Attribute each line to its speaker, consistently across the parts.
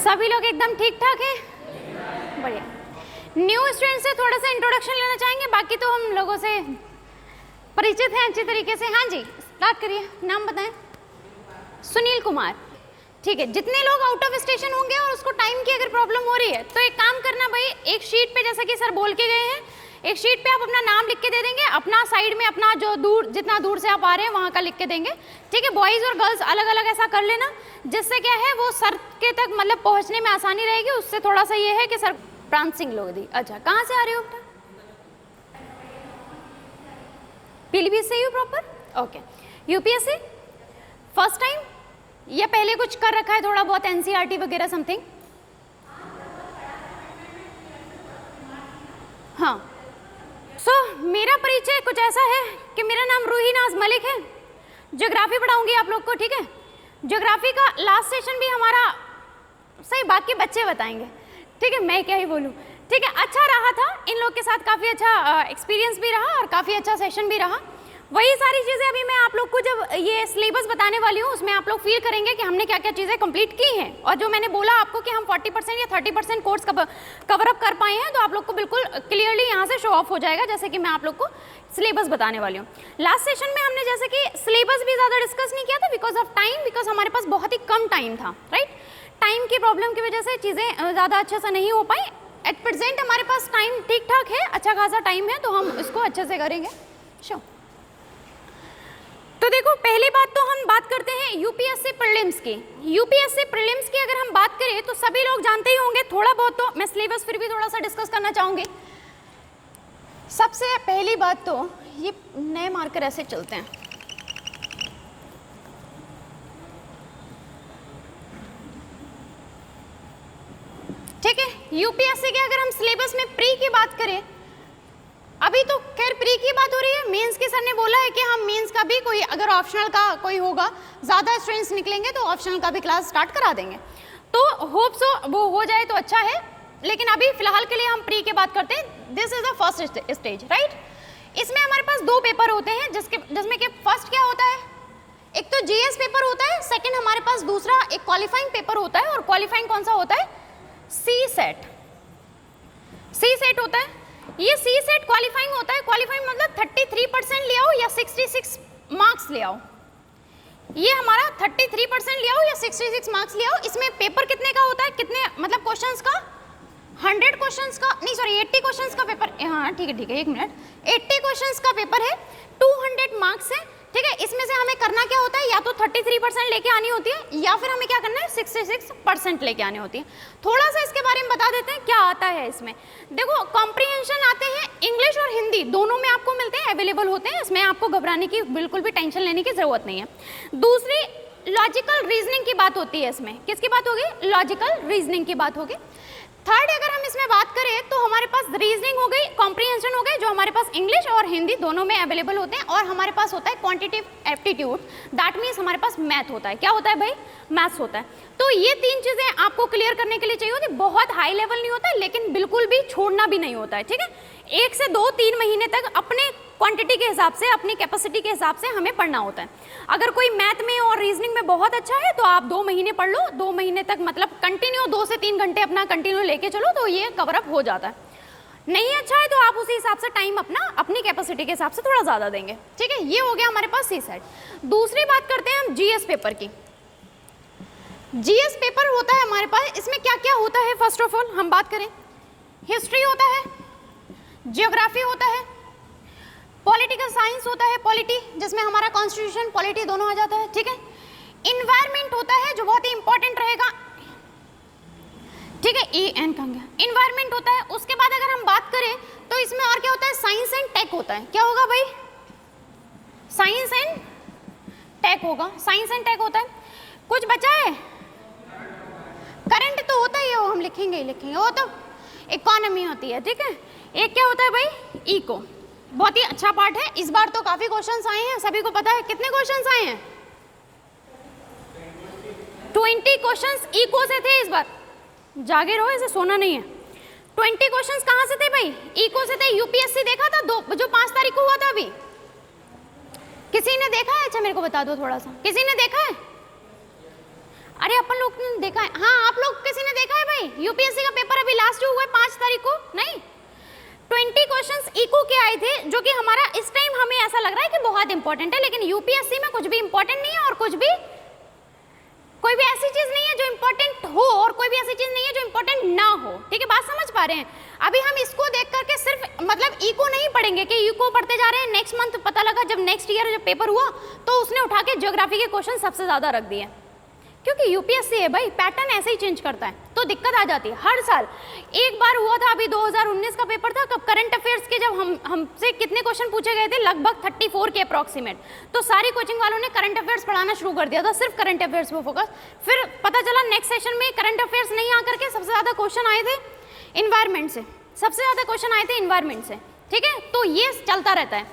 Speaker 1: सभी लोग एकदम ठीक ठाक हैं? बढ़िया। न्यू स्टूडेंट से थोड़ा सा इंट्रोडक्शन लेना चाहेंगे, बाकी तो हम लोगों से परिचित हैं अच्छी तरीके से। हाँ जी, स्टार्ट करिए, नाम बताएं। सुनील कुमार। ठीक है, जितने लोग आउट ऑफ स्टेशन होंगे और उसको टाइम की अगर प्रॉब्लम हो रही है तो एक काम करना भाई, एक शीट पे जैसा कि सर बोल के गए हैं, एक शीट पे आप अपना नाम लिख के दे देंगे, अपना साइड में अपना जो दूर, जितना दूर से आप आ रहे हैं वहाँ का लिख के देंगे। ठीक है, बॉयज़ और गर्ल्स अलग अलग ऐसा कर लेना, जिससे क्या है वो सर के तक मतलब पहुँचने में आसानी रहेगी। उससे थोड़ा सा ये है कि सर प्रांत सिंह लोधी। अच्छा, कहाँ से आ रहे हो बेटा? पीलीभीत से ही हो proper? Okay. UPSC first time या पहले कुछ कर रखा है थोड़ा बहुत, एनसीईआरटी वगैरह समथिंग? हाँ। मेरा परिचय कुछ ऐसा है कि मेरा नाम रूही नाज मलिक है, ज्योग्राफी पढ़ाऊंगी आप लोग को। ठीक है, ज्योग्राफी का लास्ट सेशन भी हमारा सही, बाकी बच्चे बताएंगे। ठीक है, मैं क्या ही बोलूँ। ठीक है, अच्छा रहा था इन लोग के साथ, काफ़ी अच्छा एक्सपीरियंस भी रहा और काफ़ी अच्छा सेशन भी रहा। वही सारी चीज़ें अभी मैं आप लोग को जब ये सिलेबस बताने वाली हूँ उसमें आप लोग फील करेंगे कि हमने क्या क्या चीज़ें कंप्लीट की हैं। और जो मैंने बोला आपको कि हम 40% या 30% कोर्स कवर अप कर पाए हैं, तो आप लोग को बिल्कुल क्लियरली यहाँ से शो ऑफ हो जाएगा, जैसे कि मैं आप लोग को सिलेबस बताने वाली हूँ। लास्ट सेशन में हमने जैसे कि सिलेबस भी ज़्यादा डिस्कस नहीं किया था बिकॉज ऑफ टाइम, बिकॉज हमारे पास बहुत ही कम टाइम था। राइट, टाइम की प्रॉब्लम की वजह से चीज़ें ज़्यादा अच्छे से नहीं हो पाई। एट प्रेजेंट हमारे पास टाइम ठीक ठाक है, अच्छा खासा टाइम है, तो हम इसको अच्छे से करेंगे। शो तो देखो, पहली बात तो हम बात करते हैं यूपीएससी प्रीलिम्स की। यूपीएससी प्रीलिम्स की अगर हम बात करें तो सभी लोग जानते ही होंगे थोड़ा बहुत, तो मैं सिलेबस फिर भी थोड़ा सा डिस्कस करना चाहूँगी। सबसे पहली बात तो ये नए मार्कर ऐसे चलते हैं। ठीक है, यूपीएससी के अगर हम सिलेबस में प्री की बात करें, अभी तो खैर प्री की बात हो रही है, मेंस के सर ने बोला है कि हम मेंस का भी कोई अगर ऑप्शनल का कोई होगा, ज़्यादा स्टूडेंट्स निकलेंगे तो ऑप्शनल का भी क्लास स्टार्ट करा देंगे। तो होप सो वो हो जाए तो अच्छा है, लेकिन अभी फिलहाल के लिए हम प्री की बात करते हैं। This is the first stage. Right, इसमें हमारे पास दो पेपर होते हैं, जिसमें कि फर्स्ट क्या होता है, एक तो जीएस पेपर होता है, सेकेंड हमारे पास दूसरा एक क्वालिफाइंग पेपर होता है। और क्वालिफाइंग कौन सा होता है? सी सेट। सी सेट होता है, ये सी सेट क्वालिफाइंग होता है। क्वालिफाइंग मतलब 33% ले आओ या 66 मार्क्स ले आओ। ये हमारा 33% ले आओ या 66 मार्क्स ले आओ। इसमें पेपर कितने का होता है, कितने मतलब क्वेश्चंस का? 100 क्वेश्चंस का, नहीं सॉरी 80 क्वेश्चंस का पेपर। हाँ ठीक है, एक मिनट, 80 क्वेश्चंस का पेपर है, 200 मार्क्स है। ठीक है, इसमें से हमें करना क्या होता है, या तो 33% लेके आनी होती है या फिर हमें क्या करना है 66% लेके आनी होती है। थोड़ा सा इसके बारे में बता देते हैं क्या आता है इसमें। देखो, कॉम्प्रिहेंशन आते हैं, इंग्लिश और हिंदी दोनों में आपको मिलते हैं, अवेलेबल होते हैं, इसमें आपको घबराने की बिल्कुल भी टेंशन लेने की जरूरत नहीं है। दूसरी लॉजिकल रीजनिंग की बात होती है इसमें। किसकी बात होगी? लॉजिकल रीजनिंग की बात होगी। थर्ड अगर हम इसमें बात करें तो हमारे पास रीजनिंग हो गई, कॉम्प्रिहेंशन हो गई, जो हमारे पास इंग्लिश और हिंदी दोनों में अवेलेबल होते हैं। और हमारे पास होता है क्वांटिटेटिव एप्टीट्यूड, दैट मीन्स हमारे पास मैथ होता है। क्या होता है भाई? मैथ्स होता है। तो ये तीन चीज़ें आपको क्लियर करने के लिए चाहिए होती। बहुत हाई लेवल नहीं होता, लेकिन बिल्कुल भी छोड़ना भी नहीं होता है। ठीक है, 1 से 2-3 महीने तक अपने क्वांटिटी के हिसाब से, अपनी कैपेसिटी के हिसाब से हमें पढ़ना होता है। अगर कोई मैथ में और रीजनिंग में बहुत अच्छा है तो आप 2 महीने पढ़ लो, 2 महीने तक मतलब कंटिन्यू 2 से 3 घंटे अपना कंटिन्यू लेके चलो, तो ये कवर अप हो जाता है। नहीं अच्छा है तो आप उसी हिसाब से टाइम अपना अपनी कैपेसिटी के हिसाब से थोड़ा ज़्यादा देंगे। ठीक है, ये हो गया हमारे पास सी सेट। दूसरी बात करते हैं हम जीएस पेपर की। जीएस पेपर होता है हमारे पास, इसमें क्या क्या होता है? फर्स्ट ऑफ ऑल हम बात करें, हिस्ट्री होता है, जियोग्राफी होता है, पॉलिटिकल साइंस होता है, पॉलिटी जिसमें हमारा कॉन्स्टिट्यूशन पॉलिटी दोनों आ जाता है। ठीक है, इन्वायरमेंट होता है जो बहुत ही इंपॉर्टेंट रहेगा। ठीक है, EN कहाँ गया? इन्वायरमेंट होता है। उसके बाद अगर हम बात करें तो इसमें और क्या होता है? साइंस एंड टेक होता है। क्या होगा भाई? साइंस एंड टेक होगा, साइंस एंड टेक होता है। कुछ बचा है? करंट तो होता ही है, वो हम लिखेंगे ही लिखेंगे, वो तो इकोनॉमी होती है। ठीक है, एक क्या होता है भाई? इको। बहुत ही अच्छा पार्ट है। इस बार तो काफी क्वेश्चंस आए हैं, सभी को पता है। कितने क्वेश्चंस आए हैं? 20 क्वेश्चंस इको से थे इस बार। जागे रहो, ऐसे सोना नहीं है। 20 क्वेश्चंस कहाँ से थे भाई? इको से थे। यूपीएससी देखा था जो 5 तारीख को हुआ था अभी? किसी ने देखा है? अच्छा मेरे को बता दो थोड़ा सा, किसी ने देखा है? अरे अपन लोग ने देखा है। हाँ आप लोग किसी ने आई थी जो कि हमारा इस टाइम हमें ऐसा लग रहा है कि बहुत इंपॉर्टेंट है, लेकिन यूपीएससी में कुछ भी इंपॉर्टेंट नहीं है और कोई भी ऐसी चीज नहीं है जो इंपॉर्टेंट हो और कोई भी ऐसी चीज नहीं है जो इंपॉर्टेंट ना हो। ठीक है, बात समझ पा रहे हैं? अभी हम इसको देख करके सिर्फ मतलब इको नहीं पढ़ेंगे कि इको पढ़ते जा रहे हैं, नेक्स्ट मंथ पता लगा जब नेक्स्ट ईयर जब पेपर हुआ तो उसने उठा के ज्योग्राफी के क्वेश्चन सबसे ज्यादा रख दिए, क्योंकि यूपीएससी है भाई, पैटर्न ऐसे ही चेंज करता है तो दिक्कत आ जाती है हर साल। एक बार हुआ था अभी 2019 का पेपर था, कब करंट अफेयर्स के जब हमसे कितने क्वेश्चन पूछे गए थे, लगभग 34 के अप्रॉक्सीमेट, तो सारी कोचिंग वालों ने करंट अफेयर्स पढ़ाना शुरू कर दिया था, सिर्फ करंट अफेयर्स पे फोकस। फिर पता चला नेक्स्ट सेशन में करंट अफेयर्स नहीं आकर के सबसे ज्यादा क्वेश्चन आए थे इन्वायरमेंट से, सबसे ज्यादा क्वेश्चन आए थे इन्वायरमेंट से। ठीक है, तो ये चलता रहता है।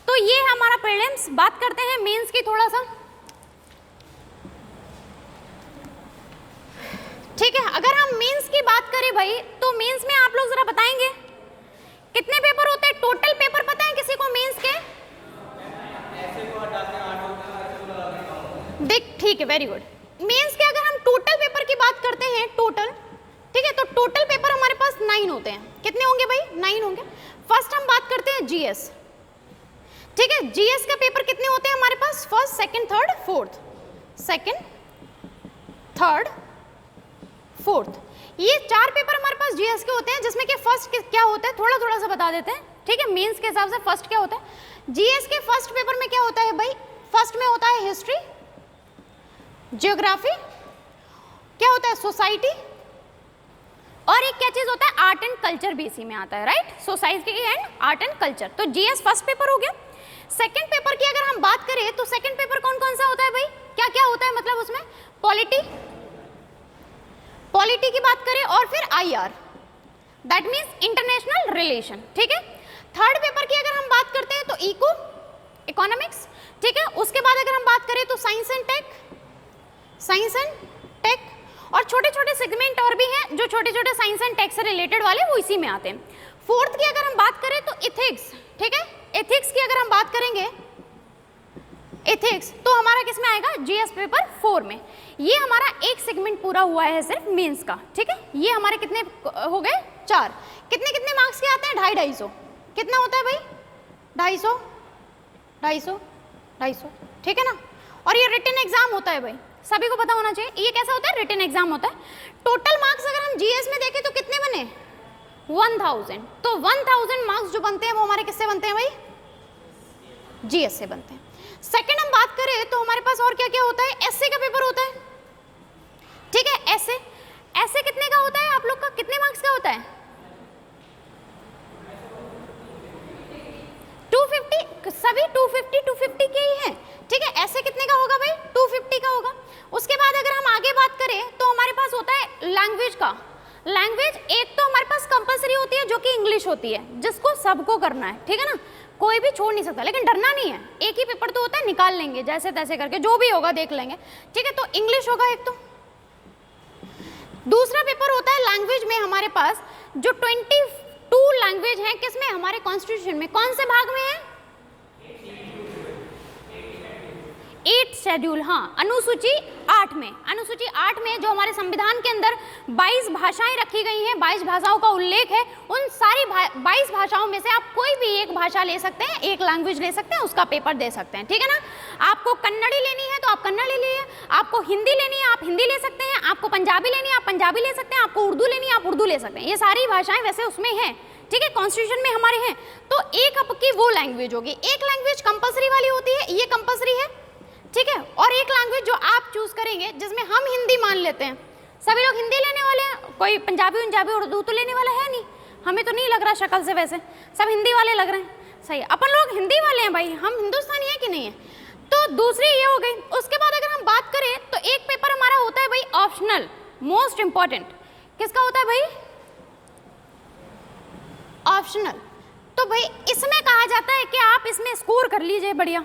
Speaker 1: तो ये हमारा प्रीलिम्स। बात करते हैं मेंस की थोड़ा सा। ठीक है, अगर हम मेंस की बात करें भाई, तो मेंस में आप लोग जरा बताएंगे कितने पेपर होते हैं? टोटल पेपर पता है किसी को मेंस के? देख, ठीक है, वेरी गुड। मेंस के अगर हम टोटल पेपर की बात करते हैं, टोटल, ठीक है, तो टोटल पेपर हमारे पास 9 होते हैं। कितने होंगे भाई? 9 होंगे। फर्स्ट हम बात करते हैं जीएस। ठीक है, जीएस का पेपर कितने होते हैं हमारे पास? First, second, third, fourth. Second, third, fourth, ये 4 पेपर हमारे पास जीएस के होते हैं, जिसमें कि फर्स्ट क्या होता है थोड़ा थोड़ा सा बता देते हैं। ठीक है, मेंस के हिसाब से फर्स्ट क्या होता है? जीएस के फर्स्ट पेपर में क्या होता है भाई? फर्स्ट में होता है हिस्ट्री, ज्योग्राफी, क्या होता है सोसाइटी, और एक क्या चीज होता है आर्ट एंड कल्चर भी इसी में आता है, right? Society and art and culture. तो जीएस फर्स्ट पेपर हो गया। सेकंड पेपर की अगर हम बात करें तो सेकंड पेपर कौन कौन सा होता है भाई? क्या क्या होता है मतलब उसमें? पॉलिटी की बात करें और फिर IR, that means international relation. ठीक है, थर्ड पेपर की अगर हम बात करते हैं तो इको, इकोनॉमिक्स। ठीक है, उसके बाद अगर हम बात करें तो साइंस एंड टेक, और छोटे छोटे सेगमेंट और भी हैं जो छोटे छोटे साइंस एंड टेक से रिलेटेड वाले वो इसी में आते हैं। फोर्थ की अगर हम बात करें तो इथिक्स। ठीक है, एथिक्स की अगर हम बात करेंगे, एथिक्स तो हमारा किस में आएगा? जीएस पेपर 4 में। ये हमारा एक सेगमेंट पूरा हुआ है सिर्फ मेंस का। ठीक है, ये हमारे कितने हो गए? 4। कितने कितने मार्क्स के आते हैं? 250-250। कितना होता है भाई? 250। ठीक है ना, और ये रिटन एग्जाम होता है भाई, सभी को पता होना चाहिए। ये कैसा होता है? रिटन एग्जाम होता है। टोटल मार्क्स अगर हम जीएस में देखें तो कितने बने? 1000। तो 1000 मार्क्स जो बनते हैं वो हमारे किससे बनते हैं भाई? जीएस से बनते हैं। सेकंड हम बात करें तो हमारे पास और क्या क्या होता है? एसए का पेपर होता है। ठीक है, एसए कितने का होता है आप लोग का? कितने मार्क्स का होता है? 250, सभी 250 के ही हैं। ठीक है, एसए कितने का होगा भाई? 250 का होगा। उसके बाद अगर हम आगे बात करें तो हमारे पास होता है लैंग्वेज का। लैंग्वेज एक तो हमारे पास कंपलसरी होती है जो कि इंग्लिश होती है, जिसको सबको करना है। ठीक है ना, कोई भी छोड़ नहीं सकता, लेकिन डरना नहीं है, एक ही पेपर तो होता है, निकाल लेंगे जैसे तैसे करके, जो भी होगा देख लेंगे। ठीक है, तो इंग्लिश होगा एक। तो दूसरा पेपर होता है लैंग्वेज में हमारे पास जो 22 लैंग्वेज हैं, किसमें? हमारे कॉन्स्टिट्यूशन में। कौन से भाग में है? 8 शेड्यूल, हाँ, अनुसूची 8 में। अनुसूची 8 में जो हमारे संविधान के अंदर 22 भाषाएं रखी गई हैं, 22 भाषाओं का उल्लेख है, उन सारी 22 भाषाओं में से आप कोई भी एक भाषा ले सकते हैं, एक लैंग्वेज ले सकते हैं, उसका पेपर दे सकते हैं। ठीक है ना, आपको कन्नड़ी लेनी है तो आप कन्नड़ ले लीजिए, आपको हिंदी लेनी है आप हिंदी ले सकते हैं, आपको पंजाबी लेनी है आप पंजाबी ले सकते हैं, आपको उर्दू लेनी है आप उर्दू ले सकते हैं। ये सारी भाषाएं वैसे उसमें हैं। ठीक है, कॉन्स्टिट्यूशन में हमारे हैं। तो एक आपकी वो लैंग्वेज होगी, एक लैंग्वेज कंपलसरी वाली होती है, ये कंपलसरी है। ठीक है, और एक लैंग्वेज जो आप चूज करेंगे, जिसमें हम हिंदी मान लेते हैं, सभी लोग हिंदी लेने वाले हैं, कोई पंजाबी उर्दू तो लेने वाला है नहीं, हमें तो नहीं लग रहा शक्ल से, वैसे सब हिंदी वाले लग रहे हैं। सही है, अपन लोग हिंदी वाले हैं भाई, हम हिंदुस्तानी है कि नहीं है। तो दूसरी ये हो गई। उसके बाद अगर हम बात करें तो एक पेपर हमारा होता है भाई ऑप्शनल, मोस्ट इंपॉर्टेंट। किसका होता है भाई? ऑप्शनल। तो भाई इसमें कहा जाता है कि आप इसमें स्कोर कर लीजिए बढ़िया।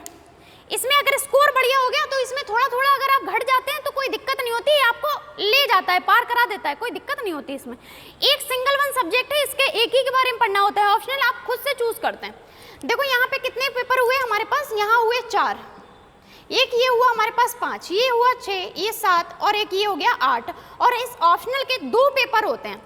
Speaker 1: इसमें अगर स्कोर बढ़िया हो गया तो इसमें थोड़ा थोड़ा अगर आप घट जाते हैं तो कोई दिक्कत नहीं होती, आपको ले जाता है, पार करा देता है, कोई दिक्कत नहीं होती। इसमें एक सिंगल वन सब्जेक्ट है, इसके एक ही के बारे में पढ़ना होता है। ऑप्शनल आप खुद से चूज करते हैं। देखो यहाँ पे कितने पेपर हुए हमारे पास? यहाँ हुए 4, एक ये हुआ हमारे पास 5, ये हुआ 6, ये 7, और एक ये हो गया 8। और इस ऑप्शनल के 2 पेपर होते हैं।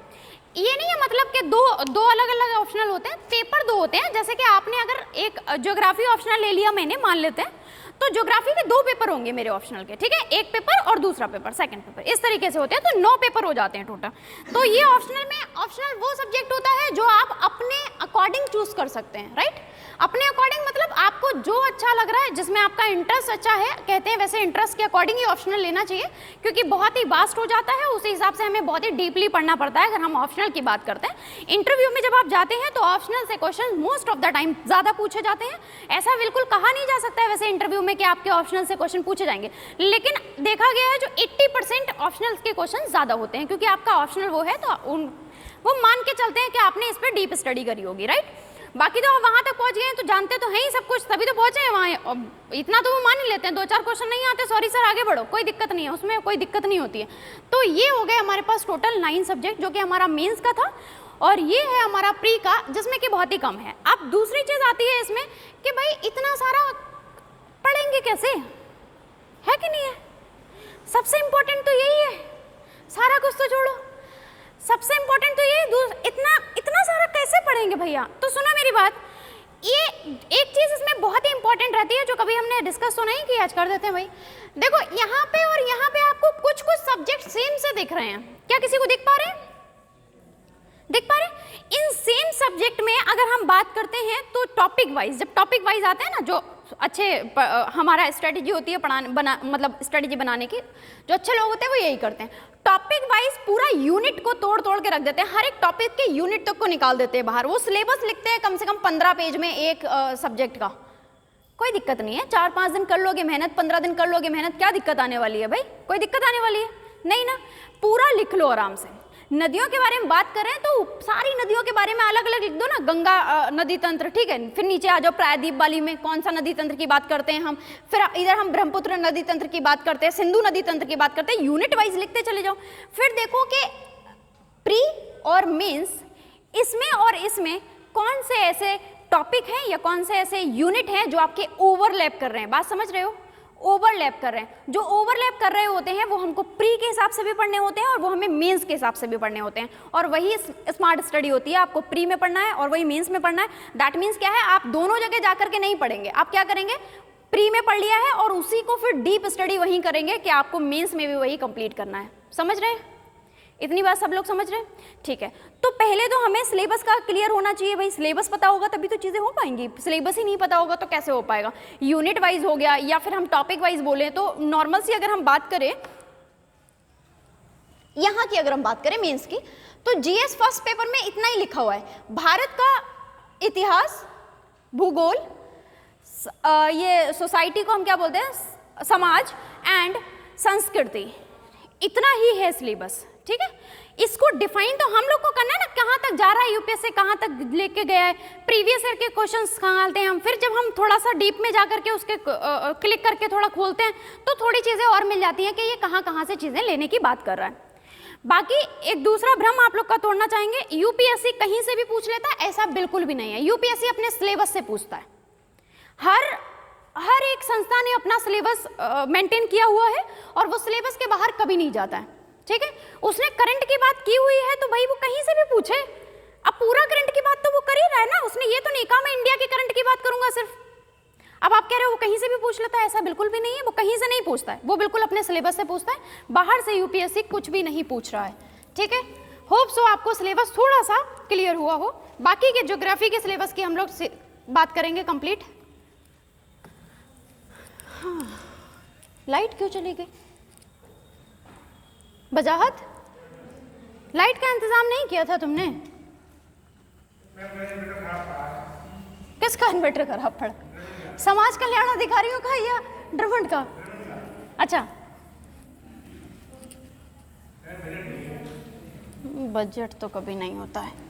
Speaker 1: ये नहीं है मतलब कि दो अलग अलग ऑप्शनल होते हैं, पेपर दो होते हैं। जैसे कि आपने अगर एक ज्योग्राफी ऑप्शनल ले लिया मैंने, मान लेते हैं, तो ज्योग्राफी के 2 पेपर होंगे मेरे ऑप्शनल के, ठीक है, एक पेपर और दूसरा पेपर, सेकंड पेपर, इस तरीके से होते हैं, तो 9 पेपर हो जाते हैं टोटल। तो ये ऑप्शनल में, ऑप्शनल वो सब्जेक्ट होता है जो आप अपने अकॉर्डिंग चूज कर सकते हैं, राइट। अपने अकॉर्डिंग मतलब आपको जो अच्छा लग रहा है, जिसमें आपका इंटरेस्ट अच्छा है, कहते हैं वैसे इंटरेस्ट के अकॉर्डिंग ही ऑप्शनल लेना चाहिए, क्योंकि बहुत ही वास्ट हो जाता है, उस हिसाब से हमें बहुत ही डीपली पढ़ना पड़ता है अगर हम ऑप्शनल की बात करते हैं। इंटरव्यू में जब आप जाते हैं तो ऑप्शनल से question most of the time ज़्यादा पूछे जाते हैं। ऐसा बिल्कुल कहा नहीं जा सकता है वैसे इंटरव्यू में कि आपके ऑप्शनल से क्वेश्चन पूछे जाएंगे, लेकिन देखा गया है जो 80% ऑप्शनल के क्वेश्चन ज़्यादा होते हैं, क्योंकि आपका ऑप्शनल वो है, तो वो मान के चलते हैं कि आपने इस पर डीप स्टडी करी होगी, राइट। बाकी तो आप वहाँ तक पहुँच गए हैं तो जानते तो हैं ही सब कुछ, तभी तो पहुँचे हैं वहाँ, इतना तो वो मान ही लेते हैं। 2-4 क्वेश्चन नहीं आते, सॉरी सर आगे बढ़ो, कोई दिक्कत नहीं है, उसमें कोई दिक्कत नहीं होती है। तो ये हो गए हमारे पास टोटल 9 सब्जेक्ट, जो कि हमारा मेंस का था, और ये है हमारा प्री का, जिसमें कि बहुत ही कम है। अब दूसरी चीज़ आती है इसमें कि भाई इतना सारा पढ़ेंगे कैसे, है कि नहीं है। सबसे इम्पोर्टेंट तो यही है, सारा कुछ तो छोड़ो, सबसे इम्पोर्टेंट तो ये, इतना सारा कैसे पढ़ेंगे भैया। तो सुनो मेरी बात, ये एक चीज़ इसमें बहुत ही इंपॉर्टेंट रहती है, जो कभी हमने डिस्कस तो नहीं किया, आज कर देते हैं भाई। देखो यहाँ पे और यहाँ पे आपको कुछ सब्जेक्ट सेम से दिख रहे हैं, क्या किसी को दिख पा रहे हैं? दिख पा रहे हैं? इन सेम सब्जेक्ट में अगर हम बात करते हैं तो टॉपिक वाइज, जब टॉपिक वाइज आते हैं ना, जो अच्छे हमारा स्ट्रेटेजी होती है मतलब स्ट्रेटेजी बनाने की, जो अच्छे लोग होते हैं वो यही करते हैं, टॉपिक वाइज पूरा यूनिट को तोड़ के रख देते हैं, हर एक टॉपिक के यूनिट तक को निकाल देते हैं बाहर। वो सिलेबस लिखते हैं कम से कम 15 पेज में एक सब्जेक्ट का। कोई दिक्कत नहीं है, 4-5 दिन कर लोगे मेहनत, 15 दिन कर लोगे मेहनत, क्या दिक्कत आने वाली है भाई? कोई दिक्कत आने वाली है नहीं ना, पूरा लिख लो आराम से। नदियों के बारे में बात करें तो सारी नदियों के बारे में अलग अलग लिख दो ना, गंगा नदी तंत्र, ठीक है, फिर नीचे आ जाओ प्रायद्वीप वाली में कौन सा नदी तंत्र की बात करते हैं हम, फिर इधर हम ब्रह्मपुत्र नदी तंत्र की बात करते हैं, सिंधु नदी तंत्र की बात करते हैं, यूनिट वाइज लिखते चले जाओ। फिर देखो कि प्री और मेंस, इसमें और इसमें कौन से ऐसे टॉपिक हैं या कौन से ऐसे यूनिट हैं जो आपके ओवरलैप कर रहे हैं। बात समझ रहे हो? ओवरलैप कर रहे हैं, जो ओवरलैप कर रहे होते हैं वो हमको प्री के हिसाब से भी पढ़ने होते हैं और वो हमें मेंस के हिसाब से भी पढ़ने होते हैं, और वही स्मार्ट स्टडी होती है। आपको प्री में पढ़ना है और वही मेंस में पढ़ना है। दैट मीन्स क्या है, आप दोनों जगह जाकर के नहीं पढ़ेंगे, आप क्या करेंगे, प्री में पढ़ लिया है और उसी को फिर डीप स्टडी वहीं करेंगे कि आपको मेंस में भी वही कंप्लीट करना है। समझ रहे हैं? इतनी बात सब लोग समझ रहे हैं? ठीक है, तो पहले तो हमें सिलेबस का क्लियर होना चाहिए भाई, सिलेबस पता होगा तभी तो चीज़ें हो पाएंगी, सिलेबस ही नहीं पता होगा तो कैसे हो पाएगा। यूनिट वाइज हो गया या फिर हम टॉपिक वाइज बोलें तो नॉर्मल सी अगर हम बात करें, यहाँ की अगर हम बात करें मेंस की, तो जीएस फर्स्ट पेपर में इतना ही लिखा हुआ है, भारत का इतिहास, भूगोल, ये सोसाइटी को हम क्या बोलते हैं, समाज एंड संस्कृति, इतना ही है सिलेबस। ठीक है, इसको डिफाइन तो हम लोग को करना है ना, कहाँ तक जा रहा है यूपीएससी, कहाँ तक लेके गया है, प्रीवियस ईयर के क्वेश्चंस कहाँ आते हैं हम। फिर जब हम थोड़ा सा डीप में जा करके उसके क्लिक करके थोड़ा खोलते हैं तो थोड़ी चीज़ें और मिल जाती हैं कि ये कहाँ से चीज़ें लेने की बात कर रहा है। बाकी एक दूसरा भ्रम आप लोग का तोड़ना चाहेंगे, यूपीएससी कहीं से भी पूछ लेता है, ऐसा बिल्कुल भी नहीं है। यूपीएससी अपने सिलेबस से पूछता है, हर एक संस्था ने अपना सिलेबस मेंटेन किया हुआ है और वो सिलेबस के बाहर कभी नहीं जाता है। ठीक है, उसने करंट की बात की हुई है तो भाई वो कहीं से भी पूछे, अब पूरा करंट की बात तो वो कर ही रहा है ना, उसने ये तो नहीं कहा मैं इंडिया के करंट की बात करूंगा सिर्फ। अब आप कह रहे हो वो कहीं से भी पूछ लेता है, ऐसा बिल्कुल भी नहीं है, वो कहीं से नहीं पूछता है, वो बिल्कुल अपने सिलेबस से पूछता है, बाहर से यूपीएससी कुछ भी नहीं पूछ रहा है। ठीक है, होप सो आपको सिलेबस थोड़ा सा क्लियर हुआ हो। बाकी के ज्योग्राफी के सिलेबस की हम लोग बात करेंगे कंप्लीट। हाँ, लाइट क्यों चली गई? वजाहत, लाइट का इंतजाम नहीं किया था तुमने? किसका इन्वर्टर खराब पड़ा? समाज कल्याण अधिकारियों का या ड्रमंड का? अच्छा, बजट तो कभी नहीं होता है।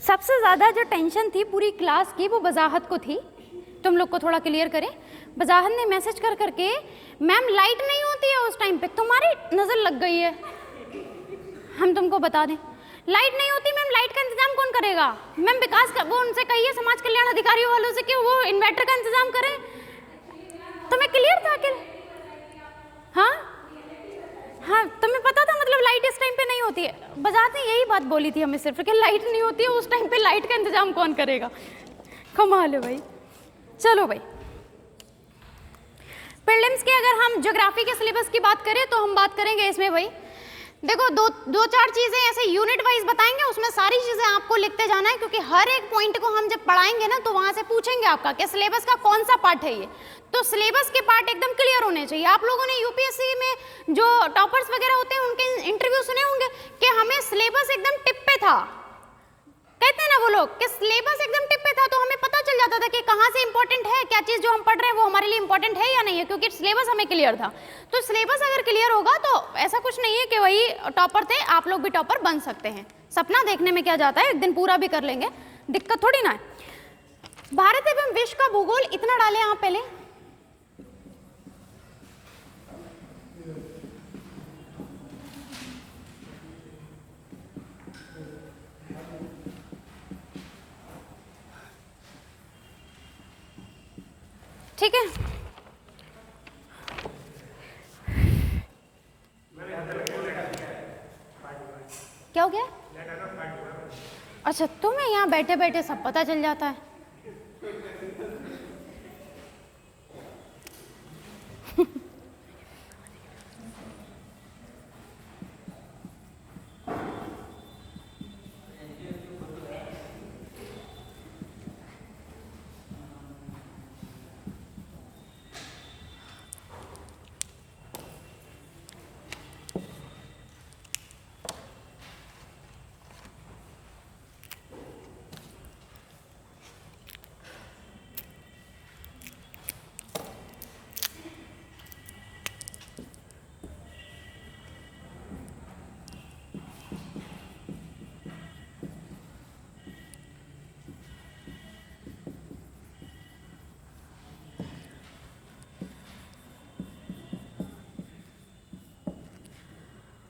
Speaker 1: सबसे ज़्यादा जो टेंशन थी पूरी क्लास की वो वजाहत को थी। तुम लोग को थोड़ा क्लियर करें, वजाहत ने मैसेज कर करके, मैम लाइट नहीं होती है उस टाइम पे, तुम्हारी नज़र लग गई है, हम तुमको बता दें लाइट नहीं होती मैम, लाइट का इंतजाम कौन करेगा मैम? विकास का वो उनसे कहिए समाज कल्याण अधिकारियों वालों से कि वो इन्वर्टर का इंतजाम करें। तो मैं क्लियर था कि हाँ हाँ, तुम्हें पता था मतलब लाइट इस टाइम पे नहीं होती है। बजाते यही बात बोली थी हमें सिर्फ कि लाइट नहीं होती है, उस टाइम पे लाइट का इंतजाम कौन करेगा? कमाल है भाई। चलो भाई, प्रीलिम्स के अगर हम ज्योग्राफी के सिलेबस की बात करें तो हम बात करेंगे इसमें भाई, देखो दो चार चीजें ऐसे यूनिट वाइज बताएंगे, उसमें सारी चीजें आपको लिखते जाना है, क्योंकि हर एक पॉइंट को हम जब पढ़ाएंगे ना तो वहां से पूछेंगे आपका कि सिलेबस का कौन सा पार्ट है ये। तो सिलेबस के पार्ट एकदम क्लियर होने चाहिए। आप लोगों ने यूपीएससी में जो टॉपर्स वगैरह होते हैं उनके इंटरव्यू सुने होंगे कि हमें सिलेबस एकदम टिप पे था, कहते हैं ना वो लोग कि सिलेबस एकदम टिप पे था, तो हमें पता चल जाता था कि कहाँ से इंपॉर्टेंट है, क्या चीज जो हम पढ़ रहे हैं वो हमारे लिए इंपॉर्टेंट है या नहीं है, क्योंकि सिलेबस हमें क्लियर था। तो सिलेबस अगर क्लियर होगा तो ऐसा कुछ नहीं है कि वही टॉपर थे, आप लोग भी टॉपर बन सकते हैं। सपना देखने में क्या जाता है, एक दिन पूरा भी कर लेंगे, दिक्कत थोड़ी ना है। भारत एवं विश्व का भूगोल इतना डाले आप पहले, ठीक है। क्या हो गया? अच्छा, तुम्हें यहाँ बैठे बैठे सब पता चल जाता है।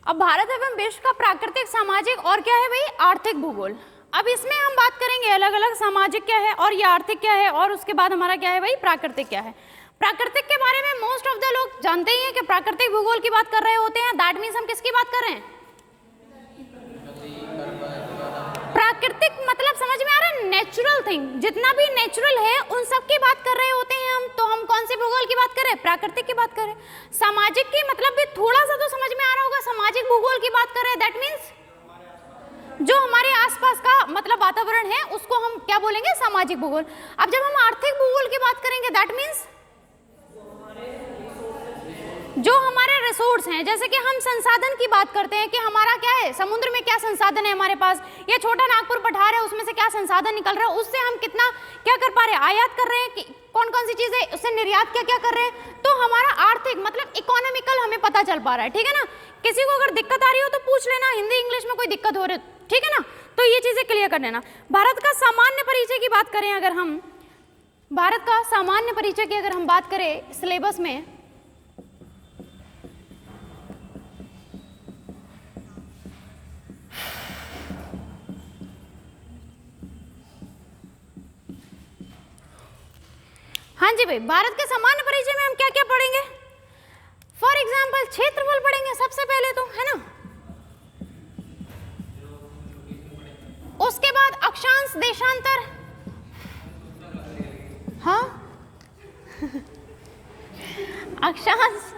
Speaker 1: अब भारत एवं विश्व का प्राकृतिक, सामाजिक और क्या है भाई, आर्थिक भूगोल। अब इसमें हम बात करेंगे अलग अलग, सामाजिक क्या है और ये आर्थिक क्या है, और उसके बाद हमारा क्या है भाई, प्राकृतिक क्या है। प्राकृतिक के बारे में मोस्ट ऑफ द लोग जानते ही हैं कि प्राकृतिक भूगोल की बात कर रहे होते हैं। दैट मीन्स हम किसकी बात कर रहे हैं? प्राकृतिक मतलब समझ में आ रहा है, नेचुरल थिंग, जितना भी नेचुरल है उन सब की बात कर रहे होते हैं हम। तो हम कौन से भूगोल की बात कर रहे हैं? प्राकृतिक की बात कर रहे हैं। सामाजिक की मतलब भी थोड़ा सा तो समझ में आ रहा होगा, सामाजिक भूगोल की बात कर रहे हैं। दैट मीन्स जो हमारे आसपास का मतलब वातावरण है उसको हम क्या बोलेंगे, सामाजिक भूगोल। अब जब हम आर्थिक भूगोल की बात करेंगे, दैट मीन्स जो हमारे रिसोर्स हैं, जैसे कि हम संसाधन की बात करते हैं कि हमारा क्या है, समुद्र में क्या संसाधन है हमारे पास, या छोटा नागपुर पठार है उसमें से क्या संसाधन निकल रहा है, उससे हम कितना क्या कर पा रहे हैं, आयात कर रहे हैं, कौन कौन सी चीजें, उससे निर्यात क्या क्या कर रहे हैं। तो हमारा आर्थिक मतलब इकोनॉमिकल हमें पता चल पा रहा है, ठीक है ना। किसी को अगर दिक्कत आ रही हो तो पूछ लेना, हिंदी इंग्लिश में कोई दिक्कत हो रही, ठीक है ना। तो ये चीजें क्लियर कर लेना। भारत का सामान्य परिचय की बात करें अगर हम, भारत का सामान्य परिचय की अगर हम बात करें सिलेबस में, हाँ जी भाई, भारत के सामान्य परिचय में हम क्या क्या पढ़ेंगे? फॉर एग्जाम्पल क्षेत्रफल पढ़ेंगे सबसे पहले तो, है ना। उसके बाद अक्षांश, देशांतर, हाँ अक्षांश,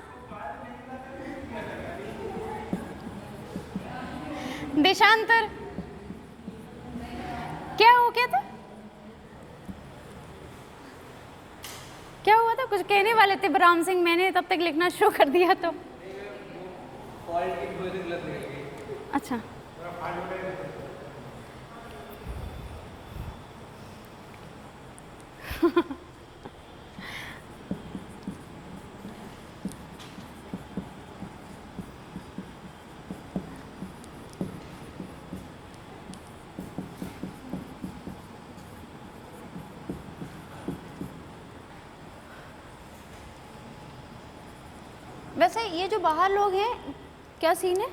Speaker 1: देशांतर, क्या हो गया था, क्या हुआ था, कुछ कहने वाले थे बलराम सिंह, मैंने तब तक लिखना शुरू कर दिया तो अच्छा वैसे ये जो बाहर लोग हैं क्या सीन है?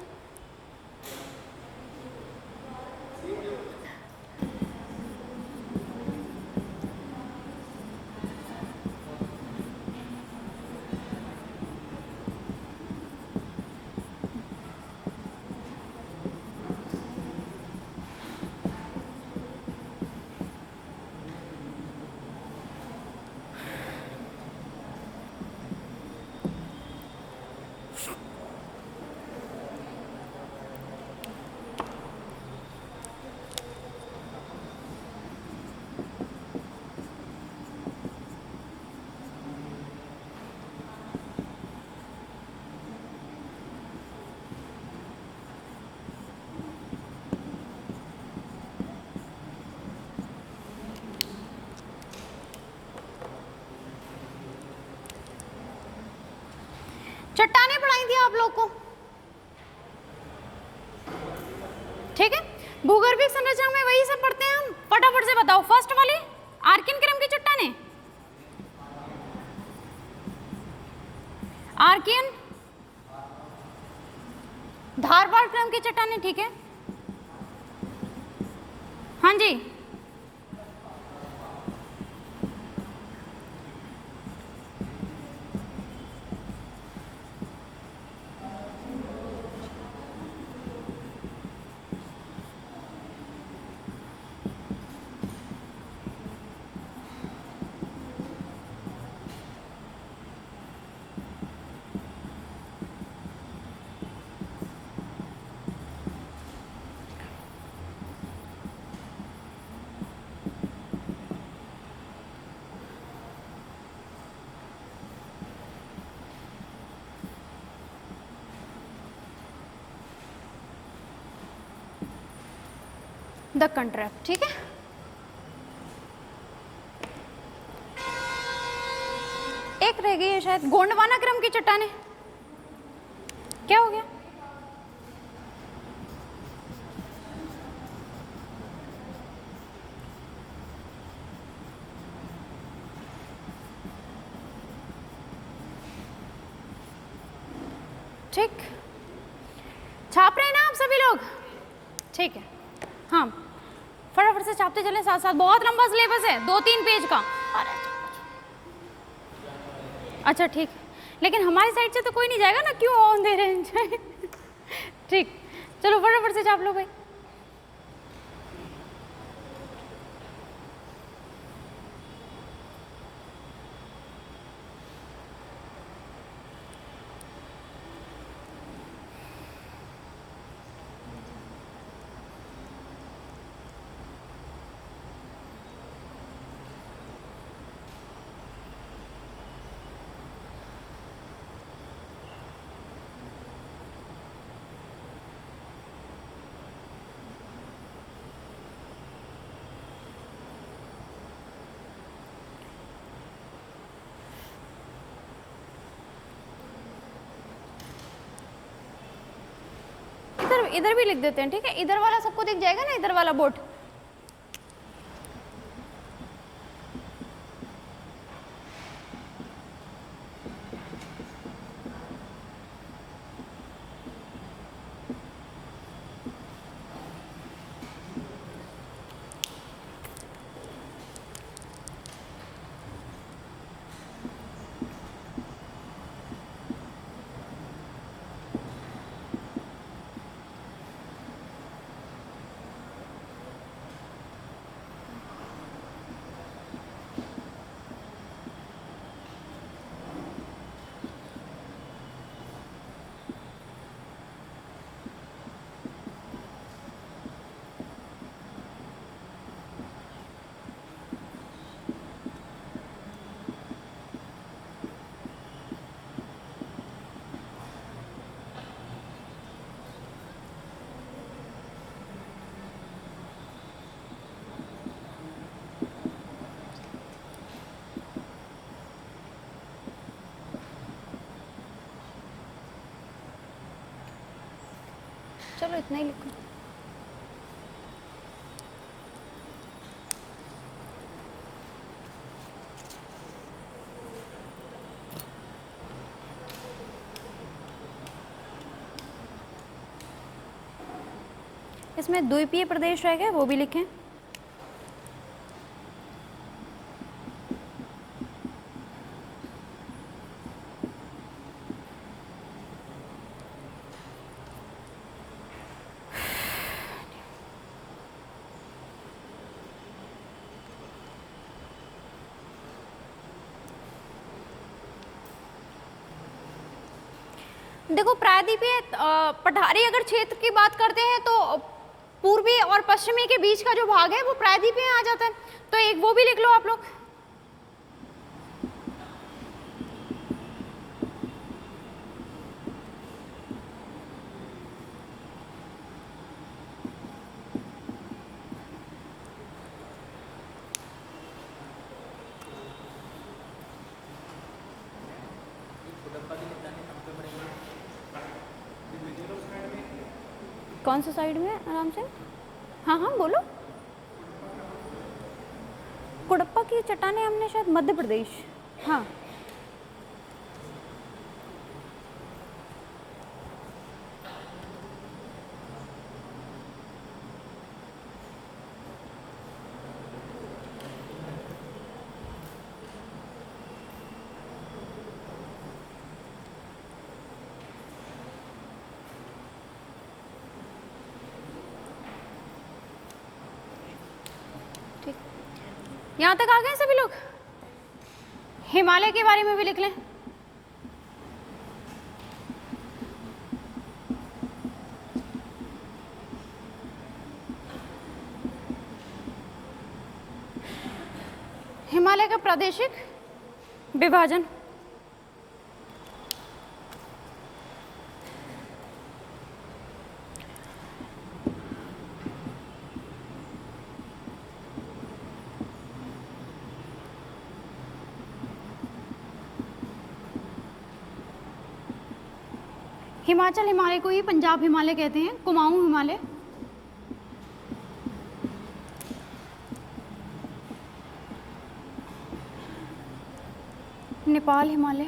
Speaker 1: चट्टाने पढ़ाई थी आप लोग को, ठीक है। भूगर्भिक संरचना में वही सब पढ़ते हैं हम। फटाफट से बताओ, फर्स्ट वाली आर्कियन क्रम की चट्टाने, आर्कियन धारवाड़ क्रम की चट्टाने, ठीक है। हाँ जी, दक्कन ट्रैप, ठीक है। एक रह गई है शायद, गोंडवाना क्रम की चट्टाने, क्या हो गया? ठीक, छाप रहे हैं ना आप सभी लोग, ठीक है। हाँ, फटाफट से छापते चले साथ साथ, बहुत लंबा सिलेबस है, 2-3 पेज का। अच्छा ठीक, लेकिन हमारी साइड से तो कोई नहीं जाएगा ना, क्यों ऑन दे रहे हैं? ठीक, चलो फटाफट से छाप लो भाई। इधर भी लिख देते हैं, ठीक है। इधर वाला सबको दिख जाएगा ना, इधर वाला बोर्ड। चलो इतना ही लिखो। इसमें द्वीपीय प्रदेश रह गए, वो भी लिखें। देखो, प्रायद्वीपीय पठारी अगर क्षेत्र की बात करते हैं तो पूर्वी और पश्चिमी के बीच का जो भाग है वो प्रायद्वीपीय में आ जाता है, तो एक वो भी लिख लो आप लोग। कौन सा साइड में आराम से? हाँ हाँ बोलो। कुड़प्पा की चट्टानें हमने शायद मध्य प्रदेश। हाँ यहाँ तक आ गए सभी लोग? हिमालय के बारे में भी लिख लें। हिमालय का प्रादेशिक विभाजन। हिमाचल हिमालय को ही पंजाब हिमालय कहते हैं, कुमाऊं हिमालय। नेपाल हिमालय।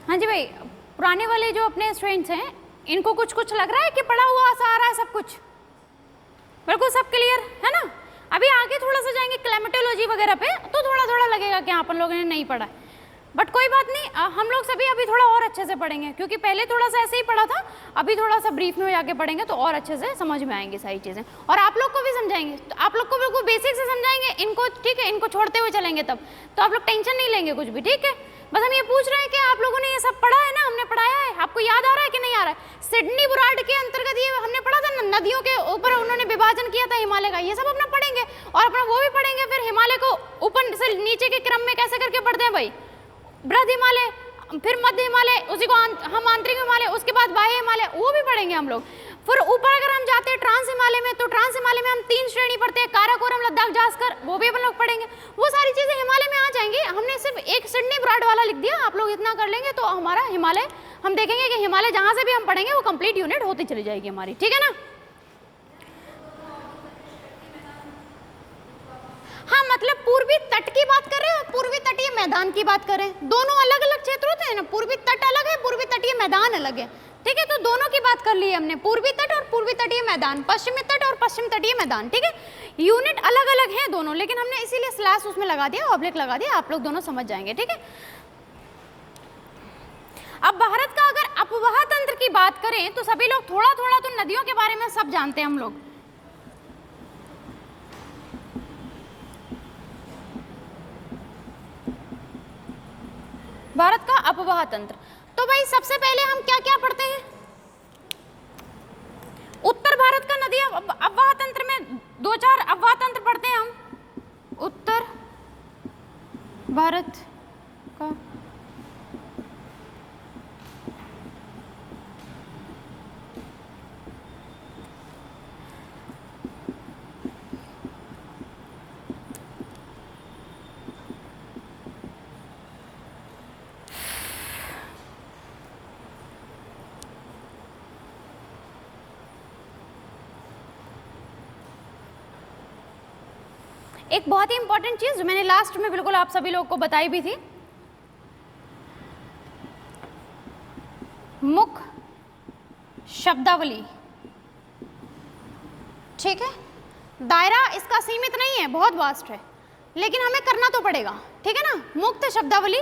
Speaker 1: हाँ जी भाई, पुराने वाले जो अपने स्टूडेंट्स हैं इनको कुछ कुछ लग रहा है कि पढ़ा हुआ सा आ रहा है सब कुछ? बिल्कुल सब क्लियर है ना? अभी आगे थोड़ा सा जाएंगे क्लाइमेटोलॉजी वगैरह पे तो थोड़ा थोड़ा लगेगा कि अपन लोगों ने नहीं पढ़ा है, बट कोई बात नहीं, हम लोग सभी अभी थोड़ा और अच्छे से पढ़ेंगे क्योंकि पहले थोड़ा सा ऐसे ही पढ़ा था, अभी थोड़ा सा ब्रीफ में जाके पढ़ेंगे तो और अच्छे से समझ में आएंगी सारी चीज़ें, और आप लोग को भी समझाएंगे, तो आप लोग को बिल्कुल बेसिक से समझाएंगे इनको, ठीक है? इनको छोड़ते हुए चलेंगे तब तो आप लोग टेंशन नहीं लेंगे कुछ भी, ठीक है? बस हम ये पूछ रहे हैं कि आप लोगों ने ये सब पढ़ा है ना, हमने पढ़ाया है, आपको याद आ रहा है कि नहीं आ रहा है? सिडनी बुराड के अंतर्गत ये हमने पढ़ा था, नदियों के ऊपर उन्होंने विभाजन किया था हिमालय का, ये सब अपना पढ़ेंगे और अपना वो भी पढ़ेंगे। फिर हिमालय को ऊपर से नीचे के क्रम में कैसे करके पढ़ते हैं भाई? बृहद हिमालय, फिर मध्य हिमालय, उसी को हम आंतरिक हिमालय, उसके बाद बाह्य हिमालय, वो भी पढ़ेंगे हम लोग। फिर ऊपर अगर हम जाते हैं ट्रांस हिमालय में, तो ट्रांस हिमालय में हम 3 श्रेणी पढ़ते हैं, काराकोरम, लद्दाख, जास्कर, वो भी अपन लोग पढ़ेंगे। वो सारी चीजें हिमालय में आ जाएंगी। हमने सिर्फ एक सिडनी बुराड वाला लिख दिया, आप लोग इतना कर लेंगे तो हमारा हिमालय, हम देखेंगे कि हिमालय जहां से भी हम पढ़ेंगे वो कंप्लीट यूनिट होती चली जाएगी हमारी, ठीक है ना? हाँ, मतलब पूर्वी तट की बात कर रहे हैं और पूर्वी तटीय मैदान की बात कर रहे हैं, दोनों अलग अलग क्षेत्र होते हैं ना, पूर्वी तट अलग है, पूर्वी तटीय मैदान अलग है, ठीक है? तो दोनों की बात कर ली हमने, पूर्वी तट और पूर्वी तटीय मैदान, पश्चिमी तट और पश्चिम तटीय मैदान, ठीक है? यूनिट अलग अलग हैं दोनों, लेकिन हमने इसीलिए स्लैश उसमें लगा दिया, ऑब्लिक लगा दिया, आप लोग दोनों समझ जाएंगे, ठीक है? अब भारत का अगर अपवाह तंत्र की बात करें तो सभी लोग थोड़ा थोड़ा तो नदियों के बारे में सब जानते हैं हम लोग। भारत का अपवाह तंत्र, तो भाई सबसे पहले हम क्या क्या पढ़ते हैं? उत्तर भारत का नदी अपवाह तंत्र में 2-4 अपवाह तंत्र पढ़ते हैं हम। उत्तर भारत का एक बहुत ही इंपॉर्टेंट चीज जो मैंने लास्ट में बिल्कुल आप सभी लोगों को बताई भी थी, मुख शब्दावली, ठीक है? दायरा इसका सीमित नहीं है, बहुत वास्ट है, लेकिन हमें करना तो पड़ेगा, ठीक है ना? मुक्त शब्दावली,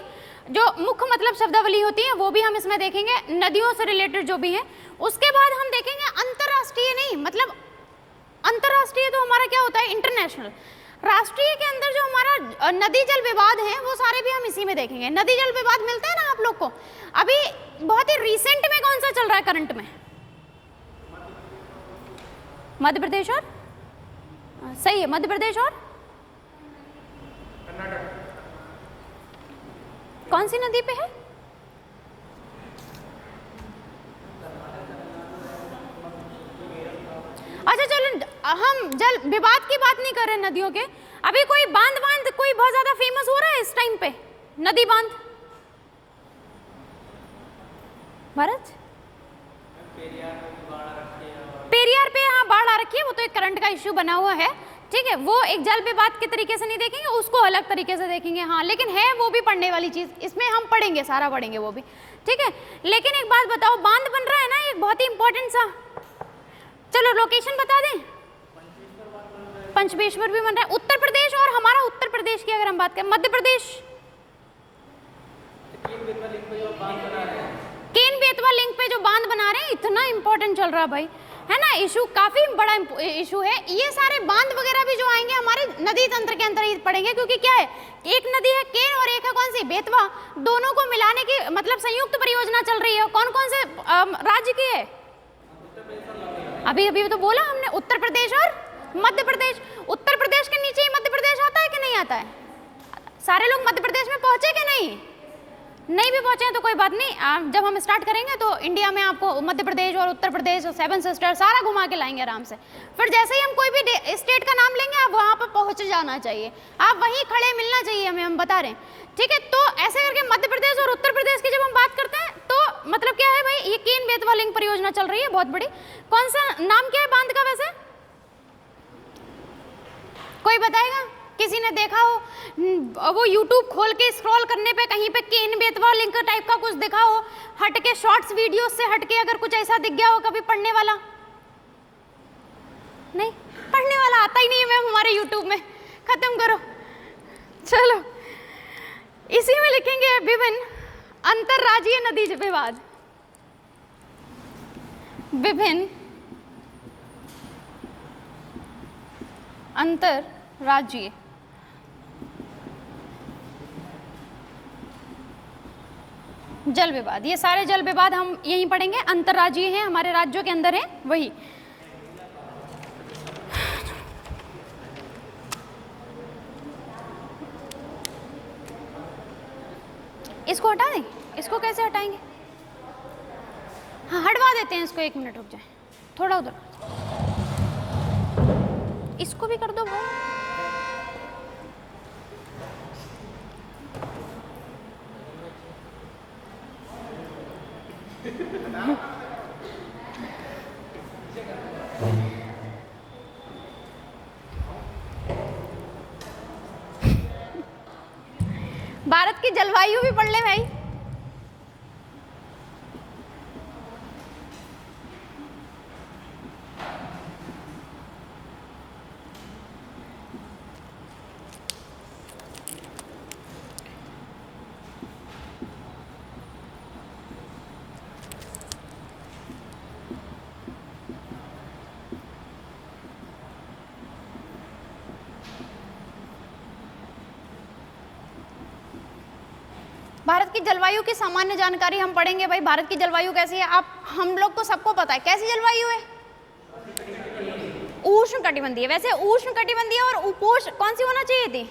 Speaker 1: जो मुख्य मतलब शब्दावली होती है वो भी हम इसमें देखेंगे, नदियों से रिलेटेड जो भी है। उसके बाद हम देखेंगे अंतरराष्ट्रीय, नहीं मतलब अंतरराष्ट्रीय तो हमारा क्या होता है? इंटरनेशनल। राष्ट्रीय के अंदर जो हमारा नदी जल विवाद है वो सारे भी हम इसी में देखेंगे। नदी जल विवाद मिलता है ना आप लोग को, अभी बहुत ही रिसेंट में कौन सा चल रहा है करंट में? मध्य प्रदेश और सही है, मध्य प्रदेश और कौन सी नदी पे है? अच्छा चलो, हम जल विवाद की बात नहीं कर रहे नदियों के। अभी कोई बांध कोई बहुत ज्यादा फेमस हो रहा है इस टाइम पे, नदी बांध भारत पेरियार पे, हाँ बाढ़ आ रखी है, वो तो एक करंट का इश्यू बना हुआ है, ठीक है, वो एक जल विवाद के तरीके से नहीं देखेंगे, उसको अलग तरीके से देखेंगे। हाँ लेकिन है वो भी पढ़ने वाली चीज, इसमें हम पढ़ेंगे, सारा पढ़ेंगे वो भी, ठीक है। लेकिन एक बात बताओ, बांध बन रहा है ना एक बहुत ही इंपॉर्टेंट सा, चलो लोकेशन बता दें। पंचमेश्वर भी बन रहा है, उत्तर प्रदेश, और हमारा उत्तर प्रदेश की अगर हम बात करें, मध्य प्रदेश केन बेतवा लिंक पे जो बांध बना रहे हैं, इतना इंपॉर्टेंट चल रहा है भाई, है ना, इशू काफी बड़ा इशू है। ये सारे बांध वगैरह भी जो आएंगे हमारे नदी तंत्र के अंदर ही पड़ेंगे, क्योंकि क्या है, एक नदी है केन और एक है कौन सी, बेतवा, दोनों को मिलाने की मतलब संयुक्त परियोजना चल रही है। कौन कौन से राज्य की है? अभी तो बोला हमने, उत्तर प्रदेश और मध्य प्रदेश। उत्तर प्रदेश के नीचे ही मध्य प्रदेश आता है कि नहीं आता है? सारे लोग मध्य प्रदेश में पहुंचे कि नहीं भी पहुंचे हैं तो कोई बात नहीं, जब हम स्टार्ट करेंगे तो इंडिया में आपको मध्य प्रदेश और उत्तर प्रदेश और 7 सिस्टर सारा घुमा के लाएंगे आराम से। फिर जैसे ही हम कोई भी स्टेट का नाम लेंगे, आप वहां पर पहुंच जाना चाहिए, आप वहीं खड़े मिलना चाहिए हमें, हम बता रहे हैं, ठीक है। तो ऐसे करके मध्य प्रदेश और उत्तर प्रदेश की जब हम बात करते हैं तो मतलब क्या है भाई, ये केन बेतवा लिंक परियोजना चल रही है बहुत बड़ी। कौन सा नाम क्या है बांध का वैसे, कोई बताएगा? किसी ने देखा हो वो YouTube खोल के स्क्रॉल करने पे कहीं पे केन बेतवा लिंक टाइप का कुछ दिखा हो, हट के शॉर्ट्स वीडियोस से हट के अगर कुछ ऐसा दिख गया हो कभी पढ़ने वाला? नहीं, पढ़ने वाला आता ही नहीं है मैम हमारे YouTube में, खत्म करो। चलो इसी में लिखेंगे विभिन्न अंतरराज्यीय नदी विवाद, विभिन्न अंतरराज्यीय जल विवाद। ये सारे जल विवाद हम यहीं पढ़ेंगे, अंतरराज्यीय हैं, हमारे राज्यों के अंदर है वही। इसको हटा दें, इसको कैसे हटाएंगे? हाँ हटवा देते हैं इसको, 1 मिनट रुक जाए, थोड़ा उधर, इसको भी कर दो भाई। भारत की जलवायु भी पढ़ ले भाई। भारत की जलवायु की सामान्य जानकारी हम पढ़ेंगे भाई। भारत की जलवायु कैसी है, आप हम लोग को सबको पता है कैसी जलवायु है, उष्ण कटिबंधीय। वैसे उष्ण कटिबंधीय और उपोष्ण कौन सी होना चाहिए थी?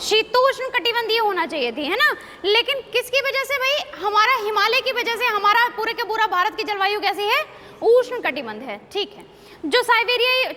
Speaker 1: शीतोष्ण कटिबंधीय होना चाहिए थी, है ना। लेकिन किसकी वजह से भाई, हमारा हिमालय की वजह से हमारा पूरे के पूरा भारत की जलवायु कैसी है, उष्ण कटिबंध है, ठीक है। जो साइबेरियाई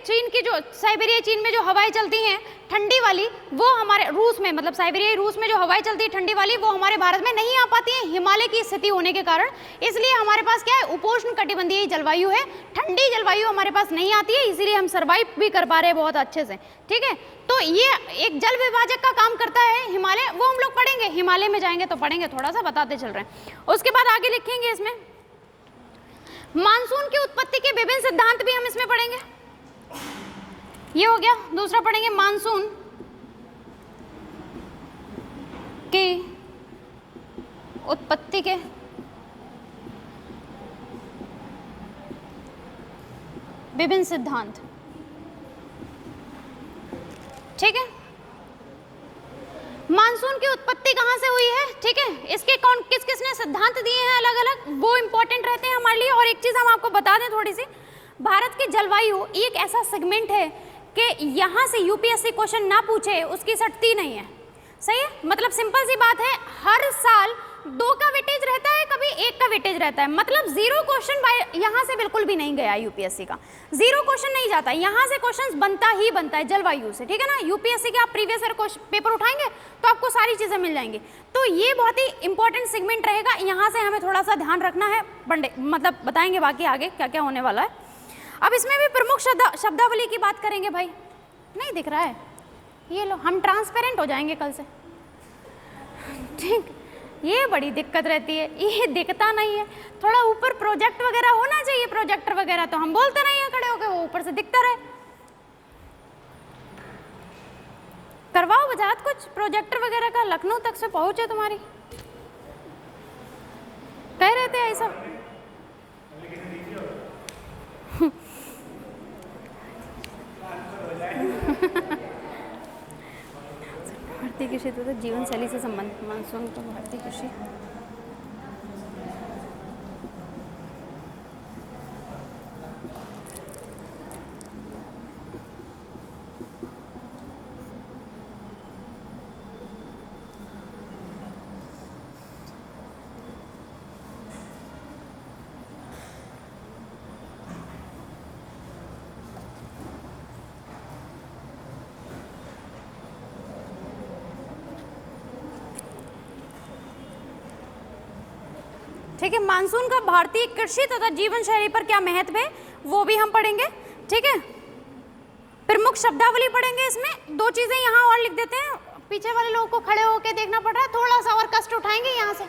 Speaker 1: चीन में जो हवाएं चलती हैं ठंडी वाली, वो हमारे रूस में, मतलब साइबेरियाई रूस में जो हवाएं चलती है ठंडी वाली, वो हमारे भारत में नहीं आ पाती हैं हिमालय की स्थिति होने के कारण। इसलिए हमारे पास क्या है, उपोष्ण कटिबंधीय जलवायु है, ठंडी जलवायु हमारे पास नहीं आती है, इसीलिए हम सर्वाइव भी कर पा रहे हैं बहुत अच्छे से, ठीक है। तो ये एक जल विभाजक का काम करता है हिमालय, वो हम लोग पढ़ेंगे, हिमालय में जाएंगे तो पढ़ेंगे, थोड़ा सा बताते चल रहे हैं। उसके बाद आगे लिखेंगे इसमें मानसून की उत्पत्ति के विभिन्न सिद्धांत भी हम इसमें पढ़ेंगे। ये हो गया। दूसरा पढ़ेंगे मानसून की उत्पत्ति के विभिन्न सिद्धांत, ठीक है। मानसून की उत्पत्ति कहाँ से हुई है, ठीक है, इसके कौन किस किसने सिद्धांत दिए हैं अलग अलग, वो इंपॉर्टेंट रहते हैं हमारे लिए। और एक चीज हम आपको बता दें थोड़ी सी, भारत की जलवायु एक ऐसा सेगमेंट है कि यहाँ से यूपीएससी क्वेश्चन ना पूछे उसकी सटती नहीं है। सही है, मतलब सिंपल सी बात है, हर साल 2 का वेटेज रहता है, कभी 1 का वेटेज रहता है, मतलब 0 क्वेश्चन यहाँ से बिल्कुल भी नहीं गया यूपीएससी का, 0 क्वेश्चन नहीं जाता, यहाँ से क्वेश्चन बनता ही बनता है जलवायु से, ठीक है ना। यूपीएससी के आप प्रीवियस ईयर पेपर उठाएंगे तो आपको सारी चीजें मिल जाएंगी। तो ये बहुत ही इंपॉर्टेंट सेगमेंट रहेगा, यहाँ से हमें थोड़ा सा ध्यान रखना है, मतलब बताएंगे बाकी आगे क्या क्या होने वाला है। अब इसमें भी प्रमुख शब्दावली की बात करेंगे। भाई नहीं दिख रहा है, ये लो, हम ट्रांसपेरेंट हो जाएंगे कल से, ठीक। ये बड़ी दिक्कत रहती है, ये दिखता नहीं है, थोड़ा ऊपर प्रोजेक्ट वगैरह होना चाहिए, प्रोजेक्टर वगैरह, तो हम बोलते नहीं है खड़े होकर, वो ऊपर से दिखता रहे। करवाओ बजात कुछ प्रोजेक्टर वगैरह का, लखनऊ तक से पहुंचे तुम्हारी, कह रहे थे ऐसा। भारतीय कृषि तो जीवन शैली से संबंधित मानसून तो भारतीय कृषि ठीक है। मानसून का भारतीय कृषि तथा जीवन शैली पर क्या महत्व है वो भी हम पढ़ेंगे, ठीक है। प्रमुख शब्दावली पढ़ेंगे, इसमें 2 चीजें यहाँ और लिख देते हैं, पीछे वाले लोगों को खड़े होकर देखना पड़ रहा है, थोड़ा सा और कष्ट उठाएंगे यहाँ से।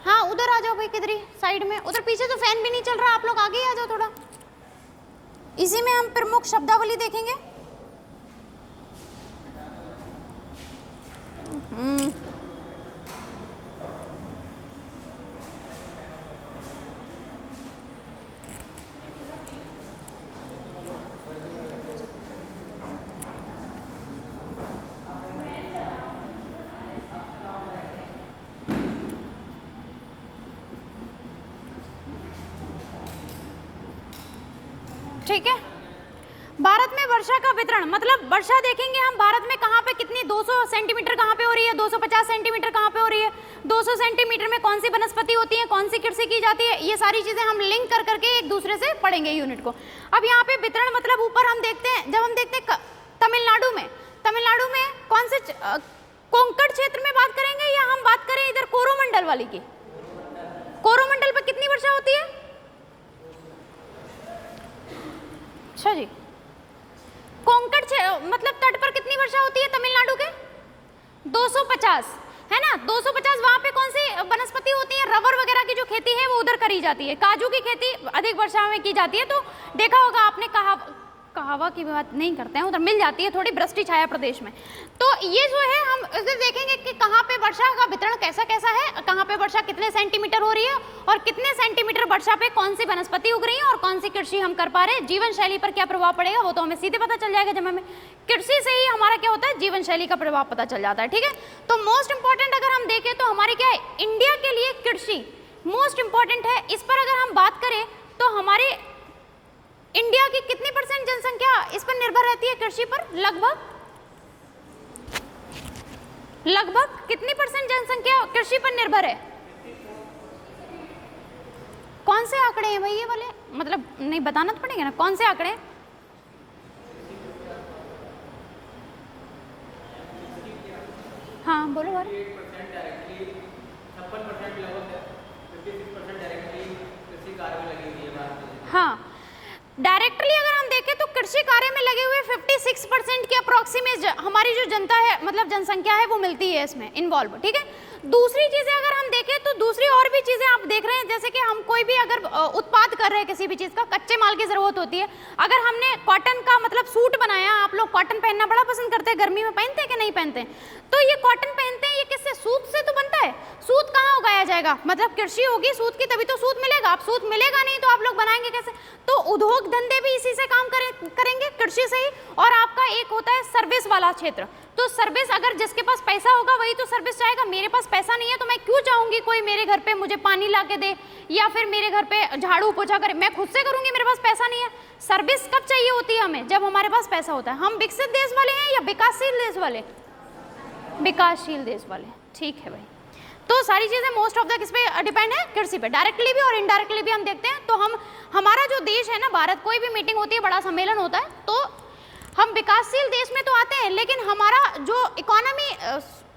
Speaker 1: हाँ उधर आ जाओ भाई, किधर ही साइड में, उधर पीछे तो फैन भी नहीं चल रहा, आप लोग आगे ही आ जाओ थोड़ा। इसी में हम प्रमुख शब्दावली देखेंगे। ठीक है, भारत में वर्षा का वितरण, मतलब वर्षा देखेंगे हम भारत में कहाँ पे कितनी, 200 सेंटीमीटर कहाँ पे हो रही है, 250 सेंटीमीटर कहाँ पे हो रही है, 200 सेंटीमीटर में कौन सी वनस्पति होती है, कौन सी कृषि की जाती है, ये सारी चीजें हम लिंक कर करके एक दूसरे से पढ़ेंगे यूनिट को। अब यहाँ पे वितरण मतलब ऊपर हम देखते हैं, जब हम देखते हैं तमिलनाडु में कौन से कोंकण क्षेत्र में बात करेंगे या हम बात करें इधर कोरोमंडल वाली की, कोरोमंडल पर कितनी वर्षा होती है? अच्छा जी, कोंकण मतलब तट पर कितनी वर्षा होती है तमिलनाडु के? 250 है ना, 250। वहां पे कौन सी वनस्पति होती है, रबर वगैरह की जो खेती है वो उधर करी जाती है, काजू की खेती अधिक वर्षा में की जाती है। तो देखा होगा आपने, कहावा की बात नहीं करते हैं, उधर मिल जाती है थोड़ी वृष्टि छाया प्रदेश में। तो ये जो है हम उधर देखेंगे कि कहाँ पे वर्षा का वितरण कैसा कैसा है, कहाँ पे वर्षा कितने सेंटीमीटर हो रही है और कितने सेंटीमीटर वर्षा पे कौन सी वनस्पति उग रही है और कौन सी कृषि हम कर पा रहे हैं, जीवन शैली पर क्या प्रभाव पड़ेगा वो तो हमें सीधे पता चल जाएगा जब हमें कृषि से ही हमारा क्या होता है, जीवन शैली का प्रभाव पता चल जाता है। ठीक है, तो मोस्ट इंपॉर्टेंट अगर हम देखें तो हमारे क्या है, इंडिया के लिए कृषि मोस्ट इंपॉर्टेंट है। इस पर अगर हम बात करें तो हमारे इंडिया की कितनी % जनसंख्या इस पर निर्भर रहती है, कृषि पर? लगभग कितनी % जनसंख्या कृषि पर निर्भर है? कौन से आंकड़े हैं भाई ये वाले, मतलब नहीं बताना तो पड़ेगा ना, कौन से आंकड़े? हाँ बोलो यार। 56% लगभग 56% डायरेक्टली कृषि कार्य में लगी हुई है। हाँ, डायरेक्टली अगर हम देखें तो कृषि कार्य में लगे हुए 56% के अप्रोक्सीमेट हमारी जो जनता है, मतलब जनसंख्या है वो मिलती है इसमें इन्वॉल्व। ठीक है, दूसरी चीजें अगर हम देखें तो दूसरी और भी चीजें आप देख रहे हैं, जैसे कि हम कोई भी अगर उत्पाद कर रहे हैं किसी भी चीज का, कच्चे माल की जरूरत होती है। अगर हमने कॉटन का मतलब सूट बनाया, आप लोग कॉटन पहनना बड़ा पसंद करते हैं, गर्मी में पहनते हैं कि नहीं पहनते हैं? तो ये कॉटन पहनते हैं, ये किससे? सूत से तो बनता है। सूत कहाँ उगाया जाएगा, मतलब कृषि होगी सूत की तभी तो सूत मिलेगा। आप सूत मिलेगा नहीं तो आप लोग बनाएंगे कैसे? तो उद्योग धंधे भी इसी से काम करेंगे, कृषि से ही। और आपका एक होता है सर्विस वाला क्षेत्र, तो सर्विस अगर जिसके पास पैसा होगा वही तो सर्विस चाहेगा। मेरे पास पैसा नहीं है तो मैं क्यों चाहूंगी कोई मेरे घर पे मुझे पानी ला के दे या फिर मेरे घर पे झाड़ू पोछा करे, मैं खुद से करूंगी, मेरे पास पैसा नहीं है। सर्विस कब चाहिए होती है हमें? जब हमारे पास पैसा होता है। हम विकसित देश वाले हैं या विकासशील देश वाले? विकासशील देश वाले, ठीक है भाई। तो सारी चीजें मोस्ट ऑफ द किस पे डिपेंड है? कृषि पे, डायरेक्टली भी और इनडायरेक्टली भी हम देखते हैं। तो हमारा जो देश है ना भारत, कोई भी मीटिंग होती है, बड़ा सम्मेलन होता है, तो हम विकासशील देश में तो आते हैं लेकिन हमारा जो इकोनॉमी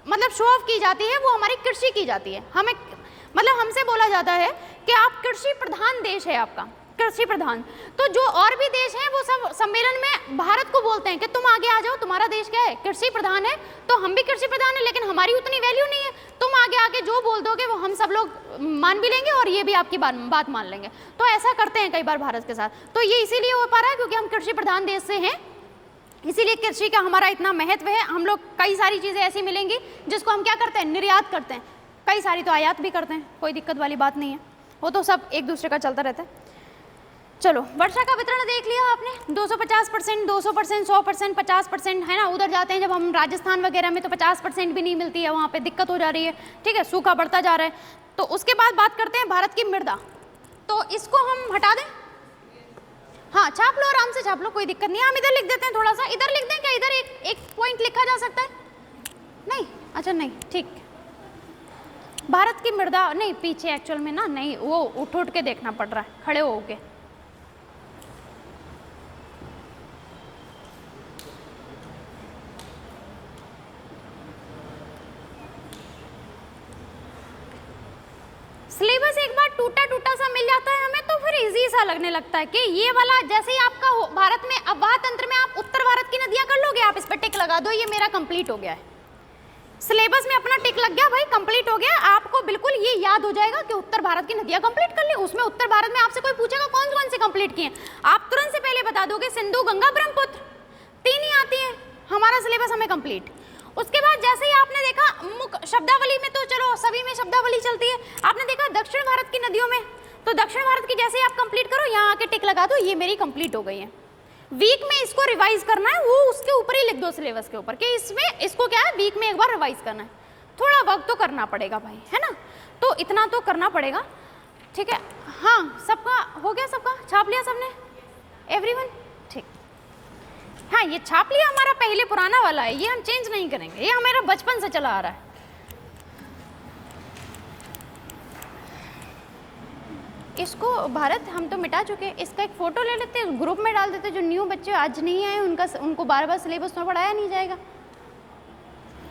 Speaker 1: मतलब शो ऑफ की जाती है वो हमारी कृषि की जाती है। हमें मतलब हमसे बोला जाता है कि आप कृषि प्रधान देश है, आपका कृषि प्रधान। तो जो और भी देश हैं वो सब सम्मेलन में भारत को बोलते हैं कि तुम आगे आ जाओ, तुम्हारा देश क्या है? कृषि प्रधान है। तो हम भी कृषि प्रधान है लेकिन हमारी उतनी वैल्यू नहीं है। तुम आगे आके जो बोल दोगे वो हम सब लोग मान भी लेंगे और ये भी आपकी बात मान लेंगे। तो ऐसा करते हैं कई बार भारत के साथ। तो ये इसीलिए हो पा रहा है क्योंकि हम कृषि प्रधान देश से हैं, इसीलिए कृषि का हमारा इतना महत्व है। हम लोग कई सारी चीज़ें ऐसी मिलेंगी जिसको हम क्या करते हैं? निर्यात करते हैं। कई सारी तो आयात भी करते हैं, कोई दिक्कत वाली बात नहीं है, वो तो सब एक दूसरे का चलता रहता है। चलो, वर्षा का वितरण देख लिया आपने, 250%, 200%, 100%, 50% है ना। उधर जाते हैं जब हम राजस्थान वगैरह में तो 50% भी नहीं मिलती है, वहाँ पे दिक्कत हो जा रही है, ठीक है, सूखा बढ़ता जा रहा है। तो उसके बाद बात करते हैं भारत की मृदा। तो इसको हम हटा दें, हाँ छाप लो, आराम से छाप लो, कोई दिक्कत नहीं है। हम इधर लिख देते हैं, थोड़ा सा इधर लिख दें क्या? इधर एक पॉइंट लिखा जा सकता है? नहीं, अच्छा नहीं, ठीक। भारत की मृदा नहीं, पीछे एक्चुअल में ना नहीं, वो उठ के देखना पड़ रहा है, खड़े हो के। सिलेबस एक बार टूटा टूटा सा मिल जाता है हमें तो फिर इजी सा लगने लगता है कि ये वाला जैसे ही आपका भारत में अववाह तंत्र में आप उत्तर भारत की नदियां कर लोगे, आप इस पर टिक लगा दो, ये मेरा कंप्लीट हो गया है। सिलेबस में अपना टिक लग गया भाई, कंप्लीट हो गया। आपको बिल्कुल ये याद हो जाएगा कि उत्तर भारत की नदियां कंप्लीट कर ली। उसमें उत्तर भारत में आपसे कोई पूछेगा कौन कौन से कंप्लीट किए, आप तुरंत से पहले बता दोगे सिंधु, गंगा, ब्रह्मपुत्र, 3 ही आती है। हमारा सिलेबस हमें कंप्लीट। उसके बाद जैसे ही आपने देखा शब्दावली में, तो चलो सभी में शब्दावली चलती है, आपने देखा दक्षिण भारत की नदियों में, तो दक्षिण भारत की जैसे ही आप कंप्लीट करो, यहाँ आके टिक लगा दो, ये मेरी कंप्लीट हो गई है। वीक में इसको रिवाइज करना है, वो उसके ऊपर ही लिख दो सिलेबस के ऊपर कि इसमें इसको क्या है, वीक में एक बार रिवाइज करना है। थोड़ा वक्त तो करना पड़ेगा भाई, है ना, तो इतना तो करना पड़ेगा, ठीक है। हाँ, सबका हो गया, सबका छाप लिया सबने, एवरीवन, ठीक। हाँ, ये छाप लिया हमारा पहले पुराना वाला है, ये हम चेंज नहीं करेंगे, ये हमारा बचपन से चला आ रहा है। इसको भारत हम तो मिटा चुके, इसका एक फोटो ले लेते हैं, ग्रुप में डाल देते, जो न्यू बच्चे आज नहीं आए उनको बार बार सिलेबस में पढ़ाया नहीं जाएगा,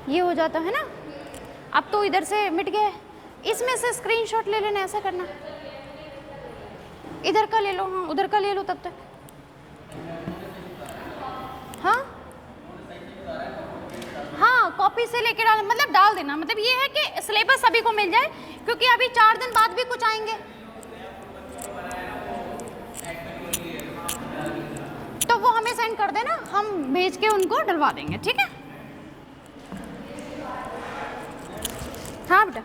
Speaker 1: ये हो जाता है ना। अब तो इधर से मिट गया, इसमें से स्क्रीनशॉट ले लेना, ऐसा करना, इधर का ले लो, हाँ उधर का ले लो तब तक। हाँ, कॉपी से लेके डाल, मतलब डाल देना, मतलब ये है कि सिलेबस सभी को मिल जाए, क्योंकि अभी 4 दिन बाद भी कुछ आएंगे, तो वो हमें सेंड कर देना, हम भेज के उनको डलवा देंगे, ठीक है। हाँ बेटा,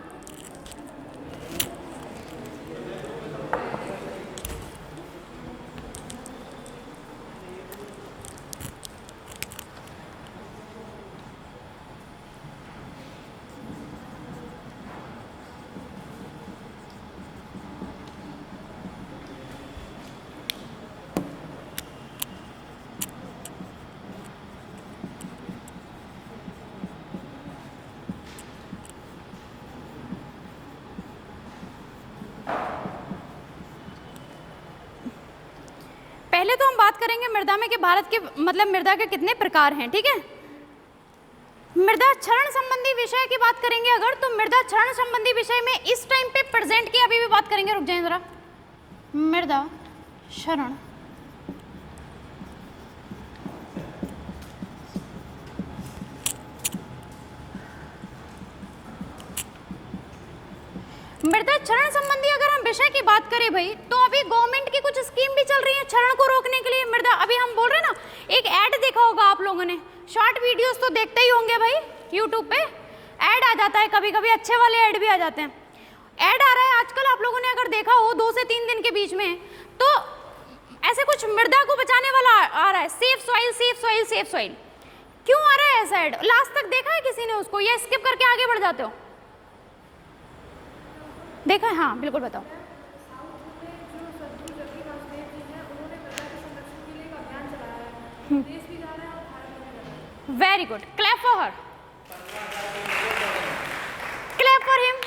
Speaker 1: पहले तो हम बात करेंगे मृदा में कि भारत के मतलब मृदा के कितने प्रकार हैं, ठीक है। मृदा क्षरण संबंधी विषय की बात करेंगे अगर, तो मृदा क्षरण संबंधी विषय में इस टाइम पे प्रेजेंट की अभी भी बात करेंगे, रुक जाए जरा। मृदा क्षरण, मृदा क्षरण संबंधी अगर हम विषय की बात करें भाई, तो अभी गवर्नमेंट की कुछ स्कीम भी चल रही है क्षरण को रोकने के लिए। मृदा अभी हम बोल रहे हैं ना, एक ऐड देखा होगा आप लोगों ने, शॉर्ट वीडियोस तो देखते ही होंगे भाई, यूट्यूब पे ऐड आ जाता है, कभी कभी अच्छे वाले ऐड भी आ जाते हैं। ऐड आ रहा है आजकल, आप लोगों ने अगर देखा हो 2 से 3 दिन के बीच में, तो ऐसे कुछ मृदा को बचाने वाला आ रहा है, safe soil, safe soil, safe soil. क्यों आ रहा है ऐसा ऐड? लास्ट तक देखा है किसी ने उसको, या स्किप करके आगे बढ़ जाते हो? देखा है? हाँ बिल्कुल बताओ। Very good, clap for her, clap for him.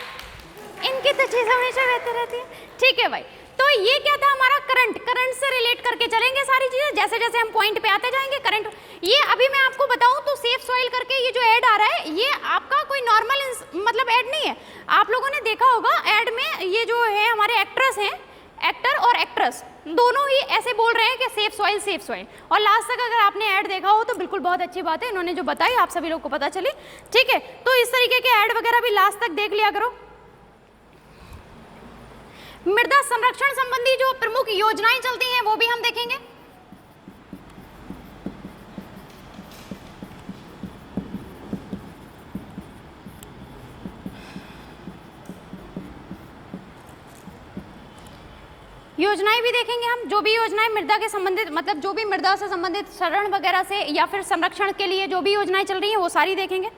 Speaker 1: इनकी तो चीज़ हमेशा बेहतर रहती है। ठीक है भाई, तो ये क्या था हमारा करंट, करंट से रिलेट करके चलेंगे सारी चीज़ें, जैसे जैसे हम पॉइंट पे आते जाएंगे करंट। ये अभी मैं आपको बताऊं तो सेफ सॉइल करके ये जो ऐड आ रहा है, ये आपका कोई नॉर्मल मतलब ऐड नहीं है। आप लोगों ने देखा होगा ऐड में ये जो है हमारे एक्ट्रेस हैं, एक्टर और एक्ट्रेस दोनों ही ऐसे बोल रहे हैं कि सेफ सॉइल सेफ सॉइल, और लास्ट तक अगर आपने ऐड देखा हो तो बिल्कुल बहुत अच्छी बात है, इन्होंने जो बताई आप सभी लोग को पता चली। ठीक है, तो इस तरीके के ऐड वगैरह भी लास्ट तक देख लिया करो। मृदा संरक्षण संबंधी जो प्रमुख योजनाएं चलती हैं वो भी हम देखेंगे। योजनाएं भी देखेंगे हम, जो भी योजनाएं मृदा के संबंधित, मतलब जो भी मृदा से संबंधित शरण वगैरह से या फिर संरक्षण के लिए जो भी योजनाएं चल रही हैं वो सारी देखेंगे।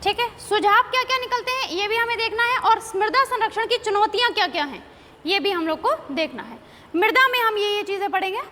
Speaker 1: ठीक है, सुझाव क्या क्या निकलते हैं ये भी हमें देखना है, और मृदा संरक्षण की चुनौतियां क्या क्या हैं ये भी हम लोग को देखना है। मृदा में हम ये चीजें पढ़ेंगे।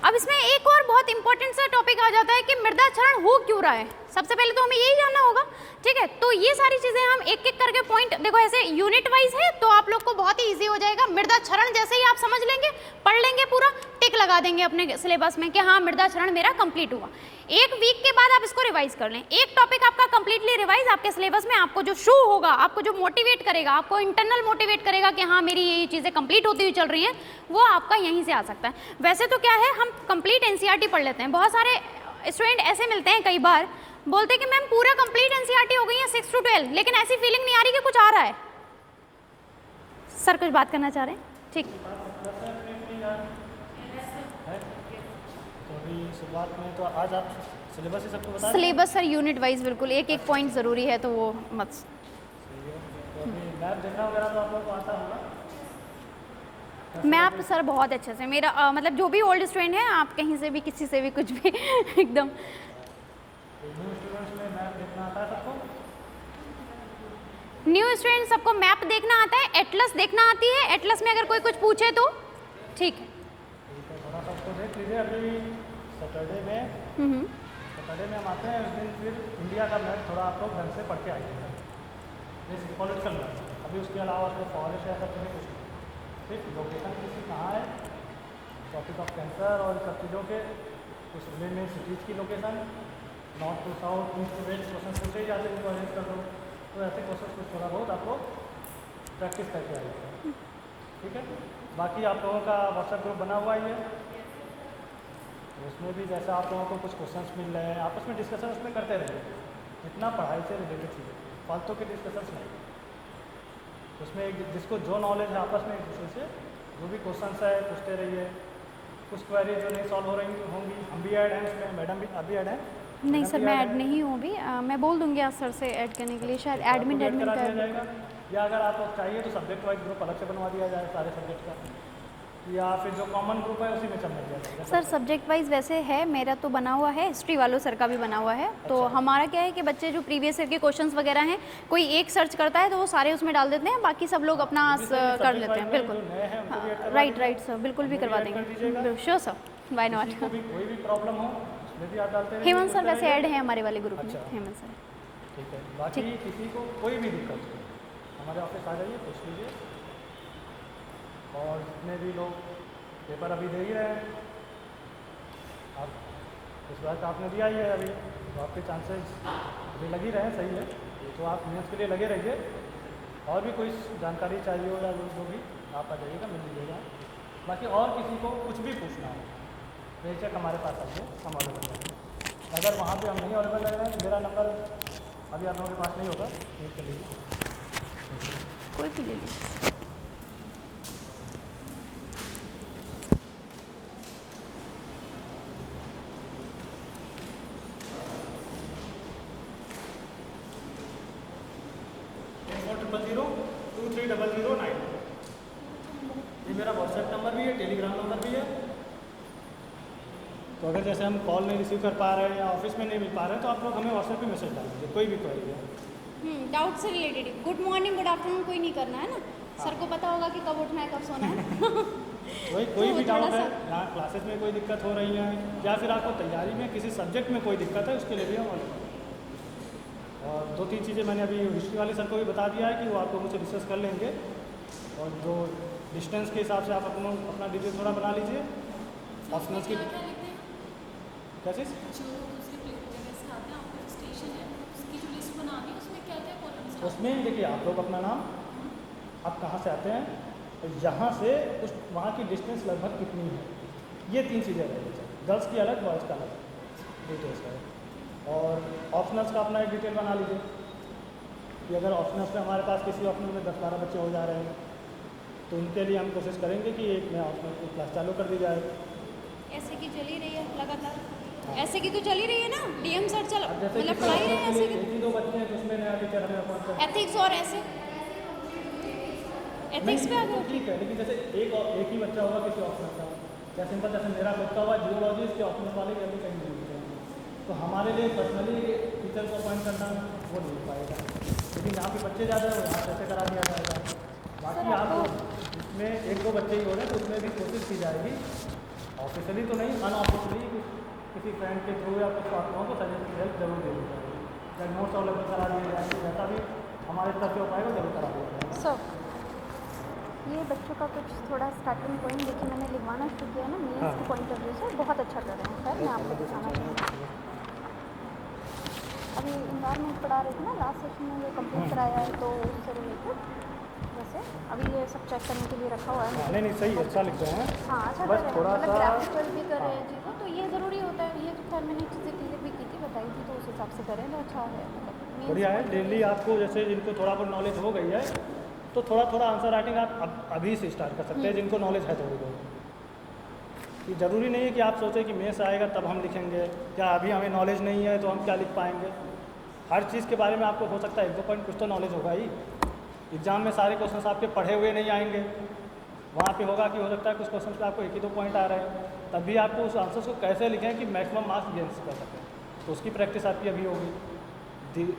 Speaker 1: अब इसमें एक और बहुत इंपॉर्टेंट सा टॉपिक आ जाता है कि मृदा क्षरण हो क्यों रहा है। सबसे पहले तो हमें यही जानना होगा। ठीक है, तो ये सारी चीजें हम एक एक करके पॉइंट, देखो ऐसे यूनिट वाइज है तो आप लोग को बहुत ही इजी हो जाएगा। मृदा क्षरण जैसे ही आप समझ लेंगे, पढ़ लेंगे, पूरा टिक लगा देंगे अपने सिलेबस में कि हाँ मृदा क्षरण मेरा कंप्लीट हुआ। एक वीक के बाद आप इसको रिवाइज कर लें, एक टॉपिक आपका कंप्लीटली रिवाइज आपके सिलेबस में, आपको जो शो होगा, आपको जो मोटिवेट करेगा, आपको इंटरनल मोटिवेट करेगा कि हाँ मेरी ये चीज़ें कंप्लीट होती हुई चल रही हैं, वो आपका यहीं से आ सकता है। वैसे तो क्या है, हम कंप्लीट एनसीईआरटी पढ़ लेते हैं, बहुत सारे स्टूडेंट ऐसे मिलते हैं कई बार, बोलते हैं कि मैम पूरा कंप्लीट एनसीईआरटी हो गई है 6 to 12, लेकिन ऐसी फीलिंग नहीं आ रही कि कुछ आ रहा है। सर कुछ बात करना चाह रहे हैं? ठीक,
Speaker 2: शुरुआत में तो आज आप सिलेबस ही सबको बता,
Speaker 1: सिलेबस सर यूनिट वाइज बिल्कुल एक एक पॉइंट ज़रूरी है, तो वो मत।
Speaker 2: तो अभी मैप देखना वगैरह तो आप लोगों को आता होगा।
Speaker 1: मैप सर बहुत अच्छे से, मेरा मतलब जो भी ओल्ड स्टूडेंट है, आप कहीं से भी किसी से भी कुछ भी एकदम।
Speaker 2: न्यू स्टूडेंट्स में मैप देखना आता है सबको?
Speaker 1: न्यू स्टूडेंट सबको मैप देखना आता है, एटलस देखना आती है, एटलस में अगर कोई कुछ पूछे तो ठीक है।
Speaker 2: थोड़ा सा उसको देख लीजिए। अभी सैटरडे में हम आते हैं, उस दिन फिर इंडिया का मैप थोड़ा आप लोग ढंग से पढ़ के आइएगा, जैसे पॉलिटिकल मैप। अभी उसके अलावा तो फॉरेस्ट है, सब चीज़ें कुछ सिर्फ लोकेशन किसी कहाँ है, टॉपिक ऑफ कैंसर और सब चीज़ों के कुछ रिलेट में, सिटीज़ की location, north to south, east to west question पूछे ही जाते हैं, उनको अरेंज कर दो। तो ऐसे क्वेश्चन कुछ थोड़ा बहुत आप लोग प्रैक्टिस करके आइएगा, ठीक है। बाकी आप लोगों का व्हाट्सएप ग्रुप बना हुआ ही है, उसमें भी जैसा आप लोगों को कुछ क्वेश्चंस मिल रहे हैं, आपस में डिस्कशन उसमें करते रहिए, जितना पढ़ाई से रिलेटेड चीज़ें, फालतू के डिस्कशंस नहीं। उसमें एक जिसको जो नॉलेज है आपस में एक दूसरे से जो भी क्वेश्चंस है पूछते रहिए। कुछ क्वेरी जो नहीं सॉल्व हो रही होंगी, हम भी ऐड हैं उसमें, मैडम भी अभी ऐड हैं।
Speaker 1: नहीं सर मैं ऐड नहीं हूँ अभी, मैं बोल दूंगी आज सर से ऐड करने के लिए, शायद एडमिन
Speaker 2: करा दिया जाएगा, या अगर आप लोग चाहिए तो सब्जेक्ट वाइज ग्रुप अलग से बनवा दिया जाए सारे सब्जेक्ट का, या फिर जो कॉमन ग्रुप है उसी में चलने दिया जाएगा।
Speaker 1: सर सब्जेक्ट वाइज वैसे है, मेरा तो बना हुआ है, हिस्ट्री वालों सर का भी बना हुआ है। तो हमारा क्या है कि बच्चे जो प्रीवियस ईयर के क्वेश्चंस वगैरह हैं, कोई एक सर्च करता है तो वो सारे उसमें डाल देते हैं, बाकी सब लोग अपना कर लेते हैं। बिल्कुल राइट सर, बिल्कुल भी करवा देंगे, श्योर सर, वाई नॉट।
Speaker 2: कोई भी प्रॉब्लम हो उसमें भी आप डालते हैं।
Speaker 1: हेमंत सर वैसे ऐड है हमारे वाले ग्रुप में, हेमंत सर।
Speaker 2: ठीक है, बाकी किसी को कोई भी दिक्कत हो हमारे ऑफिस आ जाइए, पूछ लीजिए। और जितने भी लोग पेपर अभी दे ही रहे हैं, आप इस बार आपने दिया ही है अभी, तो आपके चांसेस अभी लग ही रहे हैं, सही है। तो आप मेंस के लिए लगे रहिए, और भी कोई जानकारी चाहिए हो या जो भी आप आ जाइएगा, मिल लीजिएगा। बाकी और किसी को कुछ भी पूछना हो बेशक हमारे पास आइए, हम ऑर्डर कर देंगे। अगर वहाँ पे हम नहीं अवेलेबल लग रहे हैं तो मेरा नंबर अभी आप लोगों के पास नहीं होगा, नोट कर लीजिए।
Speaker 1: कोई भी ले लीजिए।
Speaker 2: ये मेरा व्हाट्सएप नंबर भी है, टेलीग्राम नंबर भी है। तो अगर जैसे हम कॉल नहीं रिसीव कर पा रहे हैं या ऑफिस में नहीं मिल पा रहे हैं तो आप लोग हमें व्हाट्सएप पे मैसेज डाल दीजिए, कोई भी क्वेरी है।
Speaker 1: डाउट से related good morning good afternoon कोई नहीं करना है ना, सर को पता होगा कि कब उठना है कब सोना है।
Speaker 2: वही कोई
Speaker 1: तो
Speaker 2: भी
Speaker 1: थोड़ा
Speaker 2: डाउट है,
Speaker 1: सा-
Speaker 2: यहाँ क्लासेस में कोई दिक्कत हो रही है या फिर आपको तैयारी में किसी सब्जेक्ट में कोई दिक्कत है, उसके लिए भी हम और 2-3 चीज़ें मैंने अभी हिस्ट्री वाले सर को भी बता दिया है कि वो आपको मुझसे डिस्कस कर लेंगे। और जो डिस्टेंस के हिसाब से आप अपना डिटेल थोड़ा बना लीजिए। ऑप्शनल्स की क्या चीज़ उसमें देखिए, आप लोग अपना नाम, आप कहाँ से आते हैं, और यहाँ से उस वहाँ की डिस्टेंस लगभग कितनी है, ये 3 चीज़ें रहेंगी। गर्ल्स की अलग, बॉयज़ का अलग डिटेल्स है। और ऑप्शनल्स का अपना एक डिटेल बना लीजिए कि अगर ऑप्शनल्स में हमारे पास किसी ऑप्शनल में 10-12 बच्चे हो जा रहे हैं तो उनके लिए हम कोशिश करेंगे कि एक नया ऑप्शनल की क्लास चालू कर दी जाए।
Speaker 1: ऐसे की चल ही रही है लगातार, ऐसे की तो चल ही रही है ना, डीएम सर चल
Speaker 2: अब जैसे
Speaker 1: मतलब पढ़ाई रहे हैं ऐसे की।
Speaker 2: 1 ही 2 बच्चे हैं तो उसमें नया टीचर हमें अपॉइंट कर
Speaker 1: एथिक्स और ऐसे एथिक्स पे आ गए।
Speaker 2: ठीक है, लेकिन जैसे एक ही बच्चा होगा किसी ऑप्शनल का, या सिंपल जैसे मेरा खुद का हुआ जियोलॉजी, इसके ऑप्शनल वाले कहीं कहीं नहीं होते हैं, तो हमारे लिए पर्सनली टीचर को अपॉइंट करना वो नहीं हो पाएगा। लेकिन जहाँ पे बच्चे ज़्यादा है वहाँ कैसे करा दिया जाएगा। बाकी आप इसमें 1-2 बच्चे ही हो रहे हैं तो उसमें भी कोशिश की जाएगी, ऑफिशियली तो नहीं, अनऑफिशियली किसी फ्रेंड के थ्रू या कुछ पार्टनरों को सजेस्ट हेल्प जरूर दे दी जाएगी, या नोट्स अवेलेबल करा दिए जाएंगे, जैसा भी हमारे तरफ से हो पाएगा जरूर करा दिया जाएगा।
Speaker 1: सो ये बच्चों का कुछ थोड़ा स्टार्टिंग पॉइंट देखिए मैंने लिखवाना शुरू किया ना मीन्स के पॉइंट ऑफ व्यू से, बहुत अच्छा कर रहे हैं। खैर मैं आपको दिखाना चाहूँगी, अभी इन्वायरमेंट पढ़ा रही थी ना लास्ट सेशन में, ये कंप्लीट कराया है तो उससे रिलेटेड वैसे अभी ये सब चेक करने के लिए रखा हुआ है।
Speaker 2: नहीं सही, अच्छा लिख रहे हैं।
Speaker 1: हाँ अच्छा
Speaker 2: बस
Speaker 1: कर रहे हैं,
Speaker 2: थोड़ा
Speaker 1: मतलब
Speaker 2: सा
Speaker 1: ग्राफिकल भी कर रहे हैं चीज़ों, तो ये ज़रूरी होता है। ये तो खैर मैंने चीज़ें क्लियर भी की थी, बताई थी, तो उस हिसाब से करें तो अच्छा है। मतलब
Speaker 2: बढ़िया है। डेली आपको जैसे जिनको थोड़ा बहुत नॉलेज हो गई है तो थोड़ा थोड़ा आंसर राइटिंग आप अभी से स्टार्ट कर सकते हैं, जिनको नॉलेज है थोड़ी बहुत। ये ज़रूरी नहीं है कि आप सोचें कि मेंस आएगा तब हम लिखेंगे, या अभी हमें नॉलेज नहीं है तो हम क्या लिख पाएंगे। हर चीज़ के बारे में आपको हो सकता है 1-2 पॉइंट कुछ तो नॉलेज होगा ही। एग्जाम में सारे क्वेश्चंस आपके पढ़े हुए नहीं आएंगे, वहाँ पे होगा कि हो सकता है कुछ क्वेश्चन पे आपको 1 ही 2 पॉइंट आ रहे हैं, तब भी आपको उस आंसर्स को कैसे लिखें कि मैक्सिमम मार्क्स गेन कर सकें, तो उसकी प्रैक्टिस आपकी अभी होगी।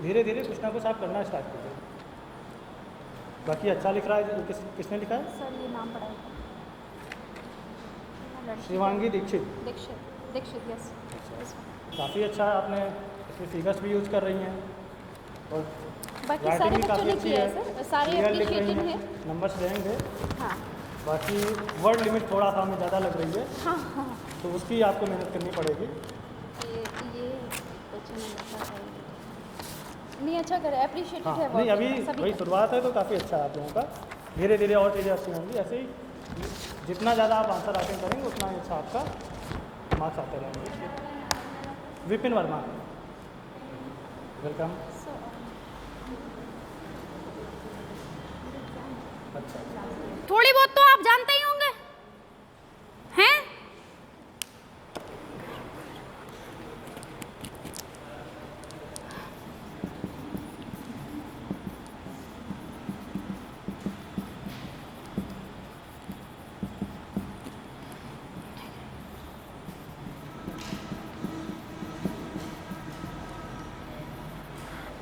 Speaker 2: धीरे धीरे कुछ ना कुछ आप करना स्टार्ट कीजिए। बाकी अच्छा लिख रहा है, किसने लिखा है?
Speaker 1: सर ये नाम पढ़ा है
Speaker 2: शिवांगी दीक्षित।
Speaker 1: दीक्षित यस।
Speaker 2: काफ़ी अच्छा है, आपने इसमें फिगर्स भी यूज कर रही हैं और
Speaker 1: बाकी
Speaker 2: राइटिंग
Speaker 1: सारे
Speaker 2: भी
Speaker 1: बच्चों
Speaker 2: काफ़ी
Speaker 1: ने
Speaker 2: अच्छी
Speaker 1: किया
Speaker 2: है,
Speaker 1: है सर, सारे
Speaker 2: क्लियर लिख रही
Speaker 1: एप्रिशिएटेड
Speaker 2: हैं,
Speaker 1: है।
Speaker 2: नंबर्स देंगे।
Speaker 1: हाँ
Speaker 2: बाकी वर्ड लिमिट थोड़ा सा हमें ज़्यादा लग रही है,
Speaker 1: हाँ हाँ
Speaker 2: तो उसकी आपको मेहनत करनी पड़ेगी।
Speaker 1: ये बच्चे ने लिखा है, नहीं अच्छा करे, अप्रिशिएटेड
Speaker 2: हाँ
Speaker 1: है।
Speaker 2: नहीं, अभी
Speaker 1: सभी
Speaker 2: वही
Speaker 1: का।
Speaker 2: शुरुआत है तो काफ़ी अच्छा है आप लोगों का। धीरे धीरे और चीज़ें अच्छी होंगी। ऐसे ही जितना ज़्यादा आप आंसर राइटिंग करेंगे उतना ही अच्छा आपका मार्क्स आते रहेंगे। विपिन वर्मा, वेलकम। अच्छा
Speaker 1: थोड़ी बहुत तो आप जानते ही होंगे हैं।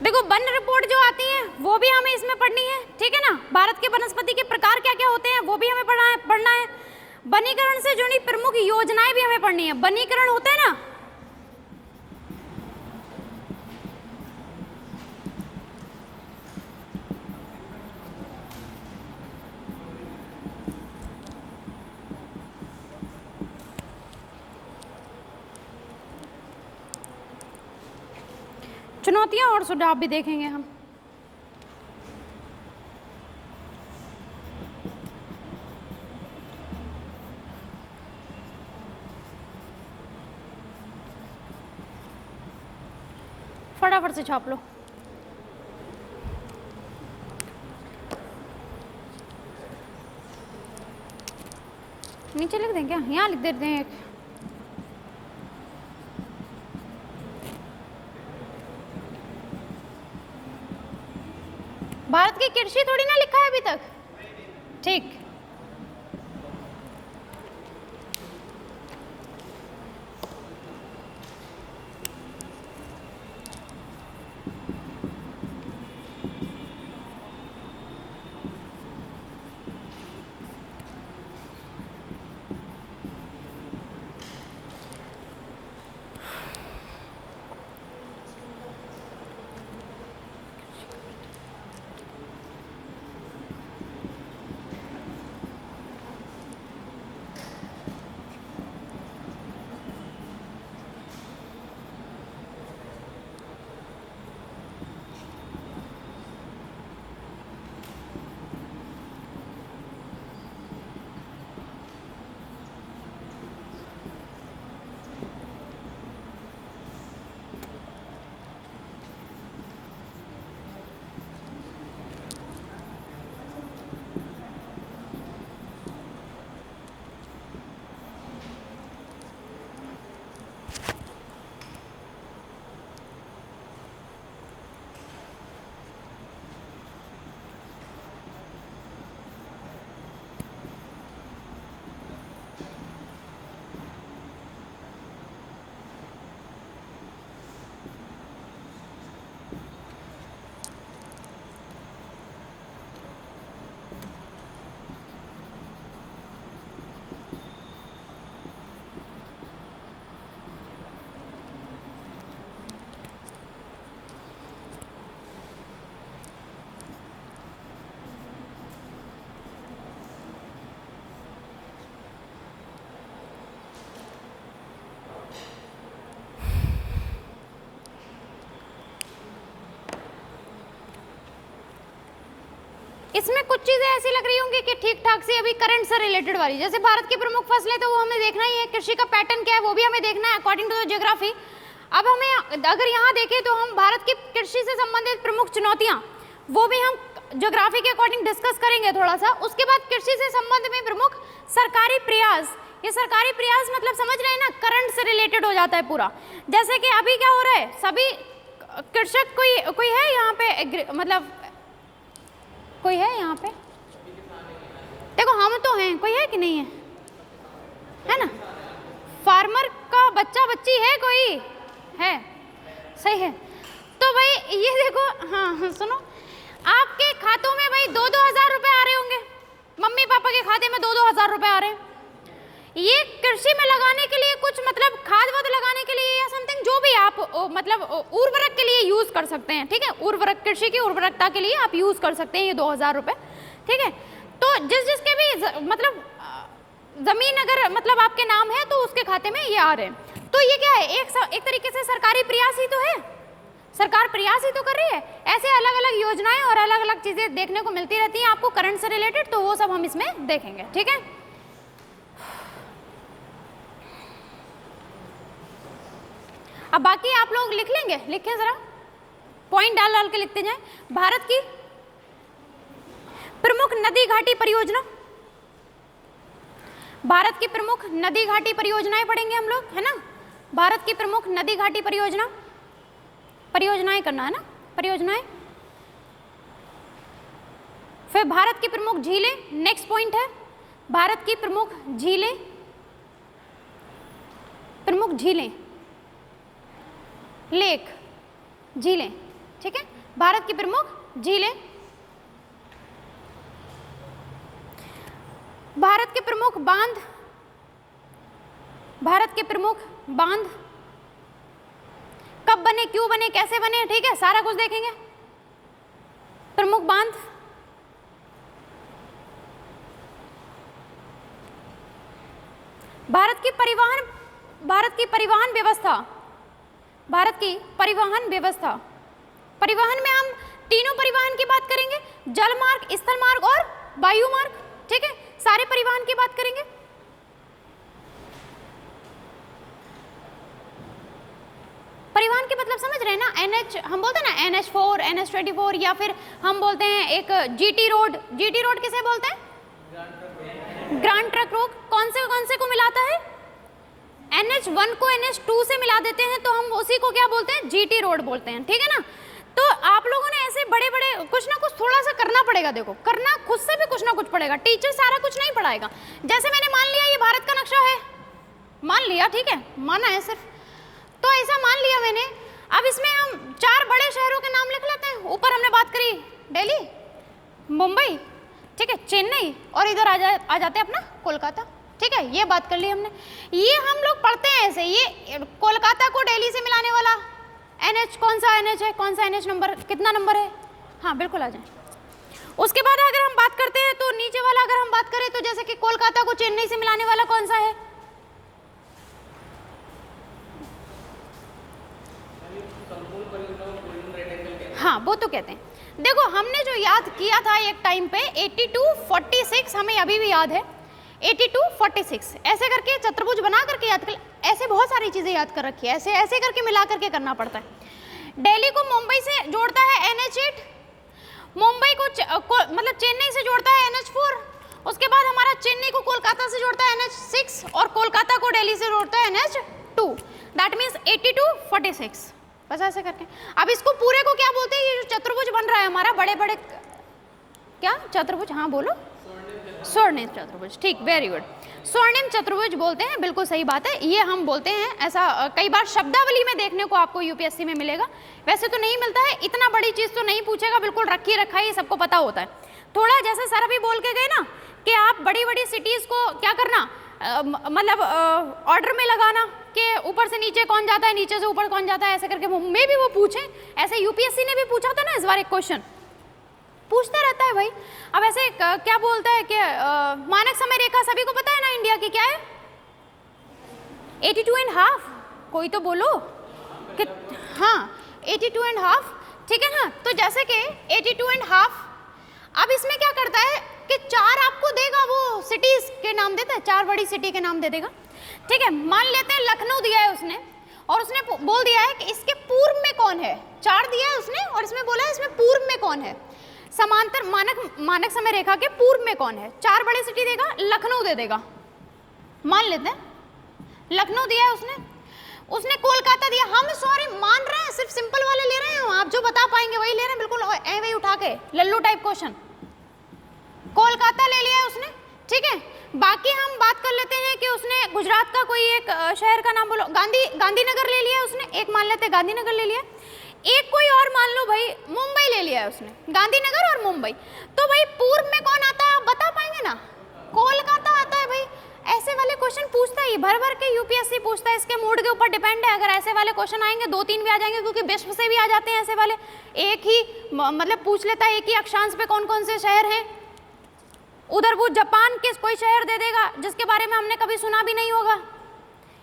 Speaker 1: देखो वन रिपोर्ट जो आती है वो भी हमें इसमें पढ़नी है, ठीक है ना। भारत के वनस्पति के प्रकार क्या क्या होते हैं वो भी हमें पढ़ना है। वनीकरण से जुड़ी प्रमुख योजनाएं भी हमें पढ़नी है। वनीकरण होते हैं ना, चुनौतियां और सुझाव भी देखेंगे हम। फटाफट से छाप लो। नीचे लिख दें क्या? यहाँ लिख देते हैं एक। भारत की कृषि थोड़ी ना लिखा है अभी तक। ठीक, इसमें कुछ चीजें ऐसी लग रही होंगी कि ठीक ठाक से अभी करंट से रिलेटेड वाली, जैसे भारत की प्रमुख फसलें तो वो हमें देखना ही है, कृषि का पैटर्न क्या है वो भी हमें देखना है अकॉर्डिंग टू द ज्योग्राफी। अब हमें अगर यहाँ देखें तो हम भारत की कृषि से संबंधित प्रमुख चुनौतियाँ वो भी हम ज्योग्राफी के अकॉर्डिंग डिस्कस करेंगे थोड़ा सा। उसके बाद कृषि से संबंध में प्रमुख सरकारी प्रयास, ये सरकारी प्रयास मतलब समझ रहे हैं ना, करंट से रिलेटेड हो जाता है पूरा। जैसे कि अभी क्या हो रहा है, सभी कृषक कोई है यहाँ पे, मतलब कोई है यहाँ पे? देखो हम तो हैं, कोई है कि नहीं है ना? फार्मर का बच्चा बच्ची है, कोई है? सही है। तो भाई ये देखो, हाँ सुनो, आपके खातों में भाई 2-2 हज़ार रुपए आ रहे होंगे, मम्मी पापा के खाते में 2-2 हज़ार रुपए आ रहे हैं। ये कृषि में लगाने के लिए कुछ मतलब खाद वाद लगाने के लिए या समथिंग जो भी आप मतलब उर्वरक के लिए यूज कर सकते हैं, ठीक है? उर्वरक, कृषि की उर्वरकता के लिए आप यूज कर सकते हैं ये 2,000 रुपए, ठीक है? तो जिसके भी मतलब जमीन अगर मतलब आपके नाम है तो उसके खाते में ये आ रहे हैं। तो ये क्या है, एक तरीके से सरकारी प्रयास ही तो है, सरकार प्रयास ही तो कर रही है। ऐसे अलग अलग योजनाएं और अलग अलग चीजें देखने को मिलती रहती हैं आपको करंट से रिलेटेड, तो वो सब हम इसमें देखेंगे, ठीक है? अब बाकी आप लोग लिख लेंगे, लिखें जरा, पॉइंट डाल डाल के लिखते जाएं। भारत की प्रमुख नदी घाटी परियोजना, भारत की प्रमुख नदी घाटी परियोजनाएं पढ़ेंगे हम लोग, है ना? भारत की प्रमुख नदी घाटी परियोजना, परियोजनाएं करना है ना, परियोजनाएं। फिर भारत की प्रमुख झीलें, नेक्स्ट पॉइंट है भारत की प्रमुख झीलें, प्रमुख झीलें, लेक, झीलें, ठीक है? भारत की प्रमुख झीलें, भारत के प्रमुख बांध, भारत के प्रमुख बांध कब बने, क्यों बने, कैसे बने, ठीक है? सारा कुछ देखेंगे। प्रमुख बांध, भारत की परिवहन व्यवस्था, भारत की परिवहन व्यवस्था, परिवहन में हम तीनों परिवहन की बात करेंगे, जल मार्ग, स्थल मार्ग और वायु मार्ग, ठीक है? सारे परिवहन की बात करेंगे। परिवहन के मतलब समझ रहे हैं ना, NH हम बोलते हैं ना NH4, NH24, या फिर हम बोलते हैं एक GT रोड। GT रोड किसे बोलते हैं? Grand truck road. कौन से को मिलाता है? NH1 को NH2 से मिला देते हैं तो हम उसी को क्या बोलते हैं? GT रोड बोलते हैं, ठीक है ना। तो आप लोगों ने ऐसे बड़े बड़े कुछ ना कुछ थोड़ा सा करना पड़ेगा, देखो करना खुद से भी कुछ ना कुछ पड़ेगा, टीचर सारा कुछ नहीं पढ़ाएगा। जैसे मैंने मान लिया ये भारत का नक्शा है, मान लिया, ठीक है, माना है सिर्फ, तो ऐसा मान लिया मैंने। अब इसमें हम 4 बड़े शहरों के नाम लिख लेते हैं। ऊपर हमने बात करी दिल्ली, मुंबई, ठीक है, चेन्नई, और इधर आ जाते हैं अपना कोलकाता, ठीक है, ये बात कर ली हमने। ये हम लोग पढ़ते हैं ऐसे, ये कोलकाता को दिल्ली से मिलाने वाला NH, कौन सा NH है, कौन सा NH नंबर, कितना नंबर है? हाँ बिल्कुल आ जाए। उसके बाद अगर हम बात करते हैं तो नीचे वाला अगर हम बात करें तो जैसे कि कोलकाता को चेन्नई से मिलाने वाला कौन सा है? हाँ वो तो कहते हैं। देखो हमने जो याद किया था एक टाइम पे 8246, हमें अभी भी याद है 8246, ऐसे करके चतुर्भुज बना करके याद कर, ऐसे बहुत सारी चीजें याद कर रखी है, ऐसे ऐसे करके मिला करके करना पड़ता है। दिल्ली को मुंबई से जोड़ता है NH8, मुंबई को मतलब चेन्नई से जोड़ता है NH4, उसके बाद हमारा चेन्नई को कोलकाता से जोड़ता है NH6 और कोलकाता को दिल्ली से जोड़ता है NH2, दैट मीन्स 8246, बस ऐसे करके। अब इसको पूरे को क्या बोलते हैं? ये जो चतुर्भुज बन रहा है हमारा, बड़े बड़े क्या चतुर्भुज, हाँ बोलो, स्वर्णिम चतुर्भुज, ठीक, वेरी गुड, स्वर्णिम चतुर्भुज बोलते हैं, बिल्कुल सही बात है, ये हम बोलते हैं। ऐसा कई बार शब्दावली में देखने को आपको UPSC में मिलेगा, वैसे तो नहीं मिलता है, इतना बड़ी चीज तो नहीं पूछेगा, बिल्कुल रखी रखा है, ये सबको पता होता है। थोड़ा जैसे सर अभी बोल के गए ना कि आप बड़ी बड़ी सिटीज को क्या करना, मतलब ऑर्डर में लगाना कि ऊपर से नीचे कौन जाता है, नीचे से ऊपर कौन जाता है, ऐसे करके मे भी वो पूछे। ऐसे UPSC ने भी पूछा था ना इस बार एक क्वेश्चन, पूछता रहता है भाई। अब ऐसे क्या बोलता है कि मानक समय रेखा सभी को पता है ना इंडिया की क्या है? 82.5, कोई तो बोलो कि हाँ 82.5, ठीक है ना। तो जैसे कि 82.5, अब इसमें क्या करता है कि 4 आपको देगा, वो सिटीज के नाम देता है, 4 बड़ी सिटी के नाम दे देगा, ठीक है। मान लेते हैं लखनऊ दिया है उसने, और उसने बोल दिया है कि इसके पूर्व में कौन है, 4 दिया है उसने और इसमें बोला है इसमें पूर्व में कौन है, समांतर मानक समय रेखा के पूर्व में कौन है। 4 बड़ी सिटी देगा, लखनऊ दे देगा, मान लेते हैं लखनऊ दिया है उसने कोलकाता दिया, हम सॉरी मान रहे हैं, सिर्फ सिंपल वाले ले रहे हैं, आप जो बता पाएंगे वही ले रहे हैं, बिल्कुल वही उठा के लल्लू टाइप क्वेश्चन। कोलकाता ले लिया है उसने, ठीक है। बाकी हम बात कर लेते हैं कि उसने गुजरात का कोई एक शहर का नाम बोलो, गांधीनगर ले लिया उसने, एक मान लेते हैं गांधीनगर ले लिया, एक कोई और मान लो भाई मुंबई ले लिया है उसने, गांधीनगर और मुंबई। तो भाई पूर्व में कौन आता है आप बता पाएंगे ना? कोलकाता आता है भाई। ऐसे वाले क्वेश्चन पूछता है, भर भर के UPSC पूछता है, इसके मूड के ऊपर डिपेंड है। अगर ऐसे वाले क्वेश्चन आएंगे 2-3 भी आ जाएंगे, क्योंकि विश्व से भी आ जाते हैं ऐसे वाले, एक ही मतलब पूछ लेता है एक ही अक्षांश पे कौन कौन से शहर हैं। उधर वो जापान के कोई शहर दे देगा जिसके बारे में हमने कभी सुना भी नहीं होगा,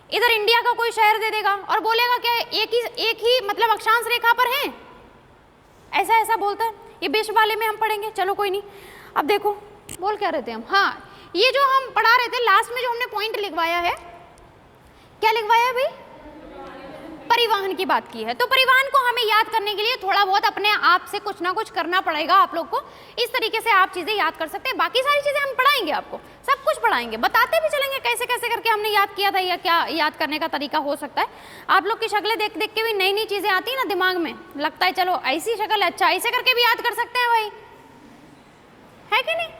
Speaker 1: इधर इंडिया का कोई शहर दे देगा और बोलेगा क्या एक ही मतलब अक्षांश रेखा पर है, ऐसा ऐसा बोलता है। ये विश्व वाले में हम पढ़ेंगे, चलो कोई नहीं। अब देखो बोल क्या रहे थे हम, हाँ ये जो हम पढ़ा रहे थे लास्ट में जो हमने पॉइंट लिखवाया है, क्या लिखवाया है भाई? परिवहन की बात की है। तो परिवहन को हमें याद करने के लिए थोड़ा बहुत अपने आप से कुछ ना कुछ करना पड़ेगा आप लोग को, इस तरीके से आप चीज़ें याद कर सकते हैं। बाकी सारी चीज़ें हम पढ़ाएंगे, आपको सब कुछ पढ़ाएंगे, बताते भी चलेंगे कैसे कैसे करके हमने याद किया था या क्या याद करने का तरीका हो सकता है। आप लोग की शक्लें देख देख के भी नई नई चीज़ें आती है ना दिमाग में, लगता है चलो ऐसी शक्ल है, अच्छा ऐसे करके भी याद कर सकते हैं भाई, है कि नहीं?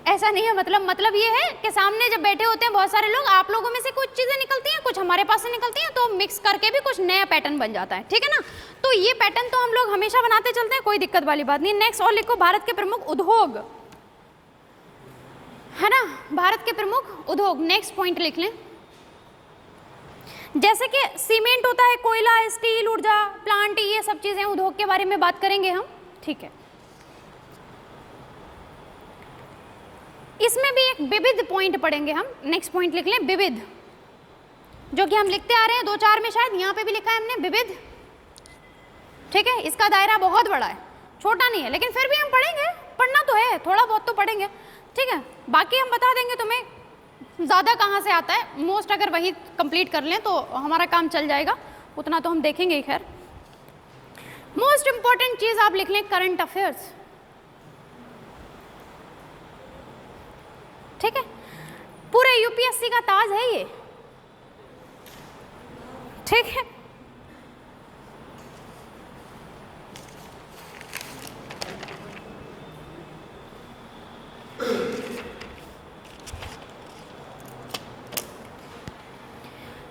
Speaker 1: ऐसा नहीं है, मतलब ये है कि सामने जब बैठे होते हैं बहुत सारे लोग, आप लोगों में से कुछ चीज़ें निकलती हैं, कुछ हमारे पास से निकलती हैं, तो मिक्स करके भी कुछ नया पैटर्न बन जाता है, ठीक है ना। तो ये पैटर्न तो हम लोग हमेशा बनाते चलते हैं, कोई दिक्कत वाली बात नहीं। नेक्स्ट और लिखो भारत के प्रमुख उद्योग, है ना, भारत के प्रमुख उद्योग। नेक्स्ट पॉइंट लिख लें, जैसे कि सीमेंट होता है, कोयला, स्टील, ऊर्जा प्लांट, ये सब चीज़ें उद्योग के बारे में बात करेंगे हम, ठीक है। इसमें भी एक विविध पॉइंट पढ़ेंगे हम। नेक्स्ट पॉइंट लिख लें विविध, जो कि हम लिखते आ रहे हैं 2-4 में, शायद यहाँ पे भी लिखा है हमने विविध, ठीक है। इसका दायरा बहुत बड़ा है, छोटा नहीं है, लेकिन फिर भी हम पढ़ेंगे, पढ़ना तो है, थोड़ा बहुत तो पढ़ेंगे, ठीक है। बाकी हम बता देंगे तुम्हें ज़्यादा कहाँ से आता है, मोस्ट अगर वही कंप्लीट कर लें तो हमारा काम चल जाएगा, उतना तो हम देखेंगे ही। खैर मोस्ट इंपॉर्टेंट चीज आप लिख लें करंट अफेयर्स, ठीक है, पूरे यूपीएससी का ताज है ये, ठीक है।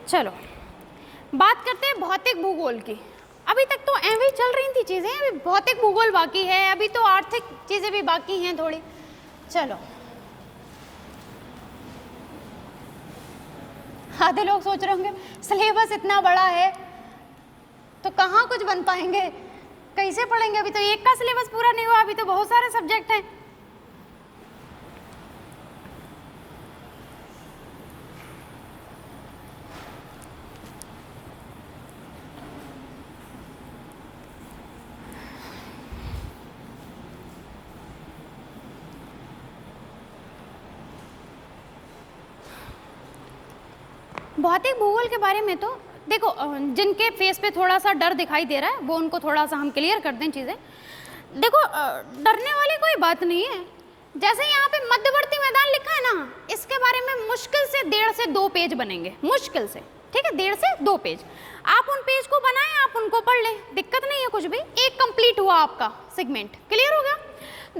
Speaker 1: चलो बात करते हैं भौतिक भूगोल की। अभी तक तो ऐसे चल रही थी चीजें, अभी भौतिक भूगोल बाकी है, अभी तो आर्थिक चीजें भी बाकी हैं थोड़ी। चलो आधे लोग सोच रहे होंगे सिलेबस इतना बड़ा है तो कहाँ कुछ बन पाएंगे, कैसे पढ़ेंगे, अभी तो एक का सिलेबस पूरा नहीं हुआ, अभी तो बहुत सारे सब्जेक्ट हैं। भौतिक भूगोल के बारे में तो देखो, जिनके फेस पे थोड़ा सा डर दिखाई दे रहा है वो उनको थोड़ा सा हम क्लियर कर दें चीज़ें। देखो डरने वाली कोई बात नहीं है। जैसे यहाँ पे मध्यवर्ती मैदान लिखा है ना, इसके बारे में मुश्किल से 1.5 से 2 पेज बनेंगे, मुश्किल से, ठीक है, 1.5 से 2 पेज। आप उन पेज को बनाएं, आप उनको पढ़ लें, दिक्कत नहीं है कुछ भी। एक कंप्लीट हुआ आपका सेगमेंट, क्लियर हो गया।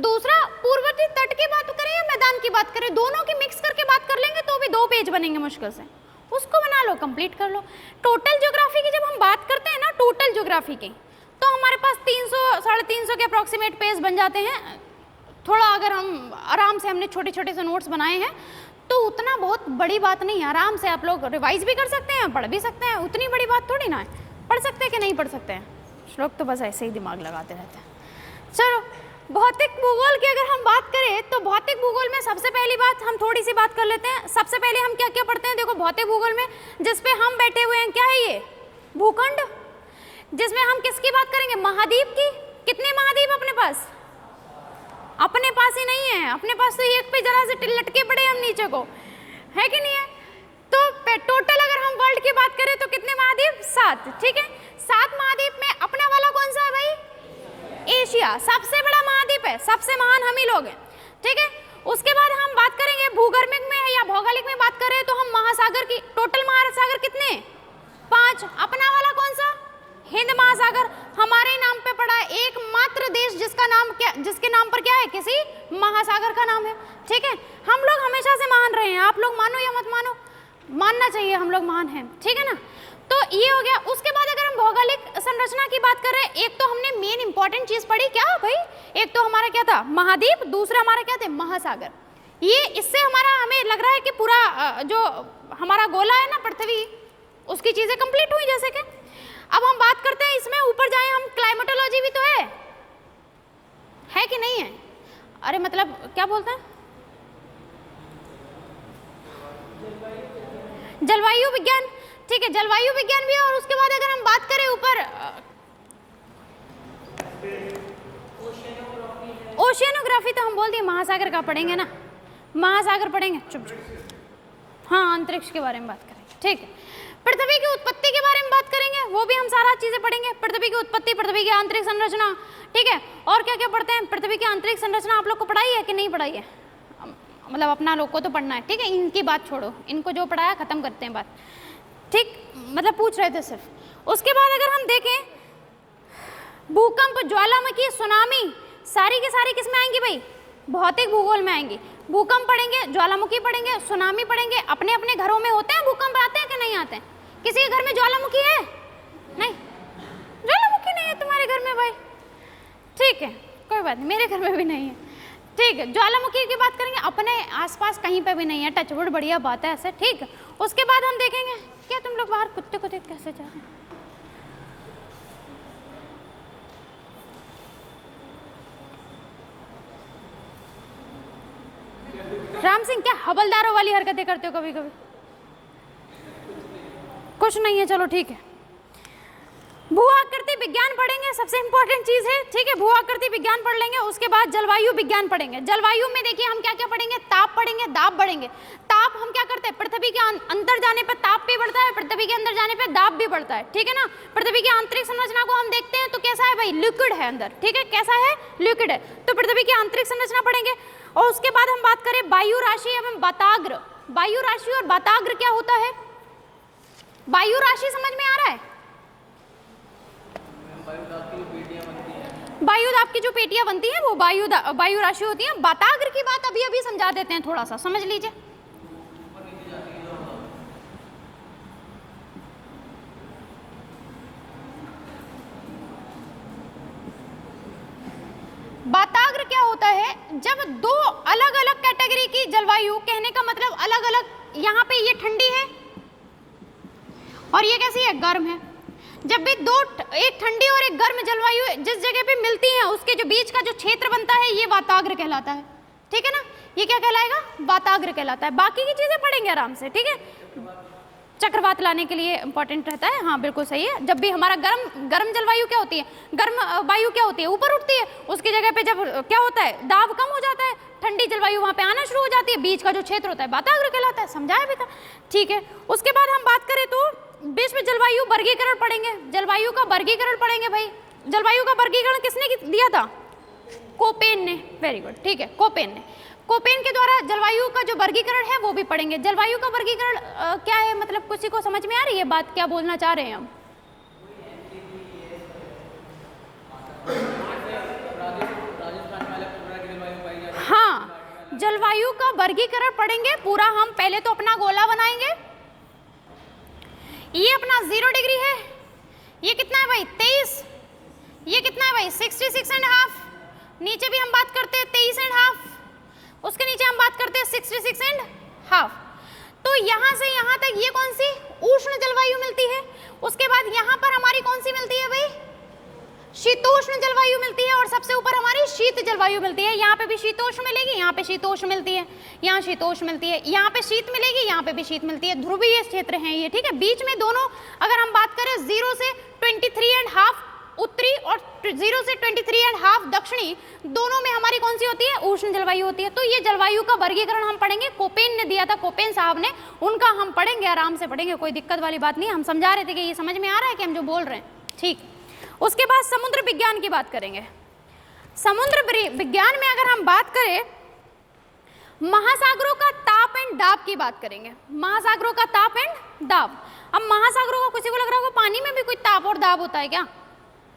Speaker 1: दूसरा, पूर्ववर्ती तट की बात करें या मैदान की बात करें, दोनों की मिक्स करके बात कर लेंगे तो भी 2 पेज बनेंगे मुश्किल से, उसको बना लो, कंप्लीट कर लो। टोटल ज्योग्राफी की जब हम बात करते हैं ना, टोटल ज्योग्राफी की, तो हमारे पास 300 350 के अप्रॉक्सीमेट पेज बन जाते हैं। थोड़ा अगर हम आराम से, हमने छोटे छोटे से नोट्स बनाए हैं तो उतना बहुत बड़ी बात नहीं है, आराम से आप लोग रिवाइज भी कर सकते हैं, पढ़ भी सकते हैं, उतनी बड़ी बात थोड़ी ना है। पढ़ सकते हैं कि नहीं पढ़ सकते हैं, लोग तो बस ऐसे ही दिमाग लगाते रहते हैं। चलो भौतिक भूगोल की अगर हम बात करें तो भौतिक भूगोल में सबसे पहली बात हम थोड़ी सी बात कर लेते हैं। सबसे पहले हम क्या क्या पढ़ते हैं, देखो भौतिक भूगोल में जिस पे हम बैठे हुए हैं क्या है ये, भूखंड, जिसमें हम किसकी बात करेंगे, महाद्वीप की। कितने महाद्वीप अपने पास, अपने पास ही नहीं है, अपने पास तो एक पे जरा से लटके पड़े हम नीचे को, है कि नहीं है। तो टोटल अगर हम वर्ल्ड की बात करें तो कितने महाद्वीप, 7, ठीक है। 7 महाद्वीप में अपना वाला कौन सा है भाई, एशिया, सबसे बड़ा महाद्वीप है, सबसे महान हम ही लोग हैं, ठीक है। उसके बाद हम बात करेंगे भूगर्भिक में या भौगोलिक में बात करें तो हम महासागर की, टोटल महासागर कितने, 5। अपना वाला कौन सा, हिंद महासागर, हमारे नाम पे पड़ा है, एकमात्र देश जिसका नाम क्या, जिसके नाम पर क्या है, किसी महासागर का नाम है, ठीक है। हम लोग हमेशा से महान रहे हैं, आप लोग मानो या मत मानो, मानना चाहिए हम लोग महान हैं, ठीक है ना। तो ये हो गया। उसके बाद अगर हम भौगोलिक संरचना की बात कर रहे हैं, एक तो हमने मेन इंपॉर्टेंट चीज पढ़ी क्या भाई, एक तो हमारा क्या था, महाद्वीप, दूसरा हमारा क्या थे, महासागर। ये इससे हमारा, हमें लग रहा है कि पूरा जो हमारा गोला है ना पृथ्वी, उसकी चीजें कंप्लीट हुई जैसे कि। अब हम बात करते हैं इसमें ऊपर जाए हम, क्लाइमेटोलॉजी भी तो है कि नहीं है, अरे मतलब क्या बोलते हैं, जलवायु विज्ञान, ठीक है, जलवायु विज्ञान भी है। और उसके बाद अगर हम बात करें ऊपर ओशियनोग्राफी, तो हम बोल दिए महासागर का पढ़ेंगे ना, महासागर पढ़ेंगे, चुप चुप। हाँ, अंतरिक्ष के बारे में बात करेंगे, ठीक है। पृथ्वी की उत्पत्ति के बारे में बात करेंगे, वो भी हम सारा चीजें पढ़ेंगे, पृथ्वी की उत्पत्ति, पृथ्वी की आंतरिक संरचना, ठीक है। और क्या क्या पढ़ते हैं, पृथ्वी की आंतरिक संरचना आप लोग को पढ़ाई है कि नहीं पढ़ाई है, मतलब अपना लोग को तो पढ़ना है, ठीक है। इनकी बात छोड़ो, इनको जो पढ़ाया खत्म करते हैं बात, ठीक, मतलब पूछ रहे थे सिर्फ। उसके बाद अगर हम देखें, भूकंप, ज्वालामुखी, सुनामी, सारी की सारी किस में आएंगी भाई, भौतिक भूगोल में आएंगी। भूकंप पढ़ेंगे, ज्वालामुखी पढ़ेंगे, सुनामी पढ़ेंगे। अपने अपने घरों में होते हैं भूकंप, आते हैं कि नहीं आते हैं, किसी के घर में ज्वालामुखी है, नहीं, ज्वालामुखी नहीं है तुम्हारे घर में भाई, ठीक है, कोई बात नहीं, मेरे घर में भी नहीं है, ठीक है। ज्वालामुखी की बात करेंगे, अपने आसपास कहीं पे भी नहीं है, टचवुड, बढ़िया बात है ऐसे, ठीक है। उसके बाद हम देखेंगे, क्या तुम लोग बाहर कुत्ते को देख कैसे जा रहे हैं, राम सिंह, क्या हवलदारों वाली हरकतें करते हो कभी कभी, कुछ नहीं है, चलो ठीक है। भू आकृति विज्ञान पढ़ेंगे, सबसे इंपॉर्टेंट चीज है, ठीक है, भू आकृति विज्ञान पढ़ लेंगे। उसके बाद जलवायु विज्ञान पढ़ेंगे। जलवायु में देखिए हम क्या क्या पढ़ेंगे, ताप पढ़ेंगे, दाब पढ़ेंगे। ताप हम क्या करते हैं, पृथ्वी के अंदर जाने पर ताप भी बढ़ता है, पृथ्वी के अंदर जाने पर दाब भी बढ़ता है, ठीक है ना। पृथ्वी की आंतरिक संरचना को हम देखते हैं तो कैसा है भाई, लिक्विड है अंदर, ठीक है, कैसा है, लिक्विड है। तो पृथ्वी की आंतरिक संरचना पढ़ेंगे। और उसके बाद हम बात करें वायु राशि एवं वाताग्र। वायु राशि और वाताग्र क्या होता है? वायु राशि समझ में आ रहा है? वायु दाब की जो पेटियां बनती हैं वो वायु राशि होती है। वाताग्र की बात अभी अभी समझा देते हैं, थोड़ा सा समझ लीजिए। वाताग्र क्या होता है? जब दो अलग अलग कैटेगरी की जलवायु, कहने का मतलब अलग अलग, यहाँ पे ये ठंडी है और ये कैसी है, गर्म है। जब भी दो, एक ठंडी और एक गर्म जलवायु जिस जगह पे मिलती हैं उसके जो बीच का जो क्षेत्र बनता है ये वाताग्र कहलाता है, ठीक है ना। ये क्या कहलाएगा? वाताग्र कहलाता है। बाकी की चीजें पढ़ेंगे आराम से, ठीक है। चक्रवात लाने के लिए इंपॉर्टेंट रहता है, हाँ बिल्कुल सही है। जब भी हमारा गर्म जलवायु क्या होती है, गर्म वायु क्या होती है, ऊपर उठती है, उसकी जगह पे जब क्या होता है, दाब कम हो जाता है, ठंडी जलवायु वहाँ पे आना शुरू हो जाती है, बीच का जो क्षेत्र होता है वाताग्र कहलाता है, समझाया भी था, ठीक है। उसके बाद हम बात करें तो विश्व जलवायु वर्गीकरण पढ़ेंगे, जलवायु का वर्गीकरण पढ़ेंगे भाई। जलवायु का वर्गीकरण किसने दिया था? कोपेन ने, वेरी गुड, ठीक है, कोपेन ने। कोपेन के द्वारा जलवायु का जो वर्गीकरण है वो भी पढ़ेंगे। जलवायु का वर्गीकरण क्या है, मतलब किसी को समझ में आ रही है बात, क्या बोलना चाह रहे हैं हम? हाँ, जलवायु का वर्गीकरण पढ़ेंगे पूरा हम। पहले तो अपना गोला बनाएंगे, ये अपना 0 डिग्री है, ये कितना है भाई 23, ये कितना है भाई 66.5, नीचे भी हम बात करते हैं 23.5, उसके नीचे हम बात करते हैं 66.5। तो यहाँ से यहाँ तक ये कौन सी उष्ण जलवायु मिलती है। उसके बाद यहाँ पर हमारी कौन सी मिलती है भाई, शीतोष्ण जलवायु मिलती है, और सबसे ऊपर हमारी शीत जलवायु मिलती है। यहाँ पे भी शीतोष्ण मिलेगी, यहाँ पे शीतोष्ण मिलती है, यहाँ शीतोष्ण मिलती है, यहाँ पे शीत मिलेगी, यहाँ पे भी शीत मिलती है। ध्रुवीय क्षेत्र हैं ये, ठीक है। बीच में दोनों अगर हम बात करें 0 से 23.5 उत्तरी और 0 से 23.5 दक्षिणी, दोनों में हमारी कौन सी होती है, उष्ण जलवायु होती है। तो ये जलवायु का वर्गीकरण हम पढ़ेंगे, कोपेन ने दिया था, कोपेन साहब ने, उनका हम पढ़ेंगे, आराम से पढ़ेंगे, कोई दिक्कत वाली बात नहीं। हम समझा रहे थे कि ये समझ में आ रहा है कि हम जो बोल रहे हैं, ठीक। उसके बाद समुद्र विज्ञान की बात करेंगे। समुद्र विज्ञान में अगर हम बात करें, महासागरों का ताप एंड दाब की बात करेंगे। महासागरों का ताप एंड दाब। अब महासागरों का किसी को लग रहा होगा पानी में भी कोई ताप और दाब होता है क्या?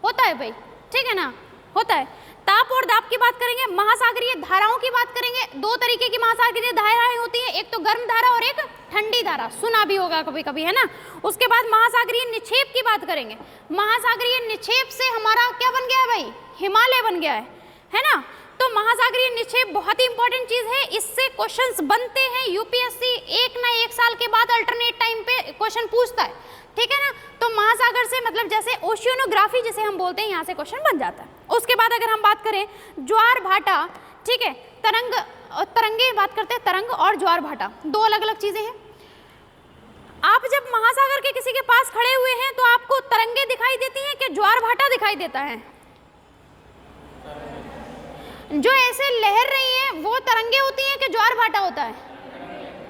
Speaker 1: होता है भाई, ठीक है ना, होता है। ताप और दाब की बात करेंगे। महासागरीय धाराओं की बात करेंगे। दो तरीके की महासागरीय धाराएं होती हैं, एक तो गर्म धारा और एक ठंडी धारा, सुना भी होगा कभी कभी, है ना। उसके बाद महासागरीय निक्षेप की बात करेंगे। महासागरीय निक्षेप से हमारा क्या बन गया है भाई, हिमालय बन गया है ना। तो महासागरीय निक्षेप बहुत ही इंपॉर्टेंट चीज है, इससे क्वेश्चंस बनते हैं। यूपीएससी एक ना एक साल के बाद अल्टरनेट टाइम पे क्वेश्चन पूछता है, ठीक है ना। तो महासागर से मतलब जैसे ओशियोनोग्राफी जिसे हम बोलते हैं, यहाँ से क्वेश्चन बन जाता है। उसके बाद अगर हम बात करें ज्वार भाटा, ठीक है, तरंगे बात करते हैं, तरंग और ज्वार भाटा दो अलग अलग चीजें हैं। आप जब महासागर के किसी के पास खड़े हुए हैं तो आपको तरंगे दिखाई देती हैं कि ज्वार भाटा दिखाई देता है? जो ऐसे लहर रही है वो तरंगे होती हैं कि ज्वार भाटा होता है?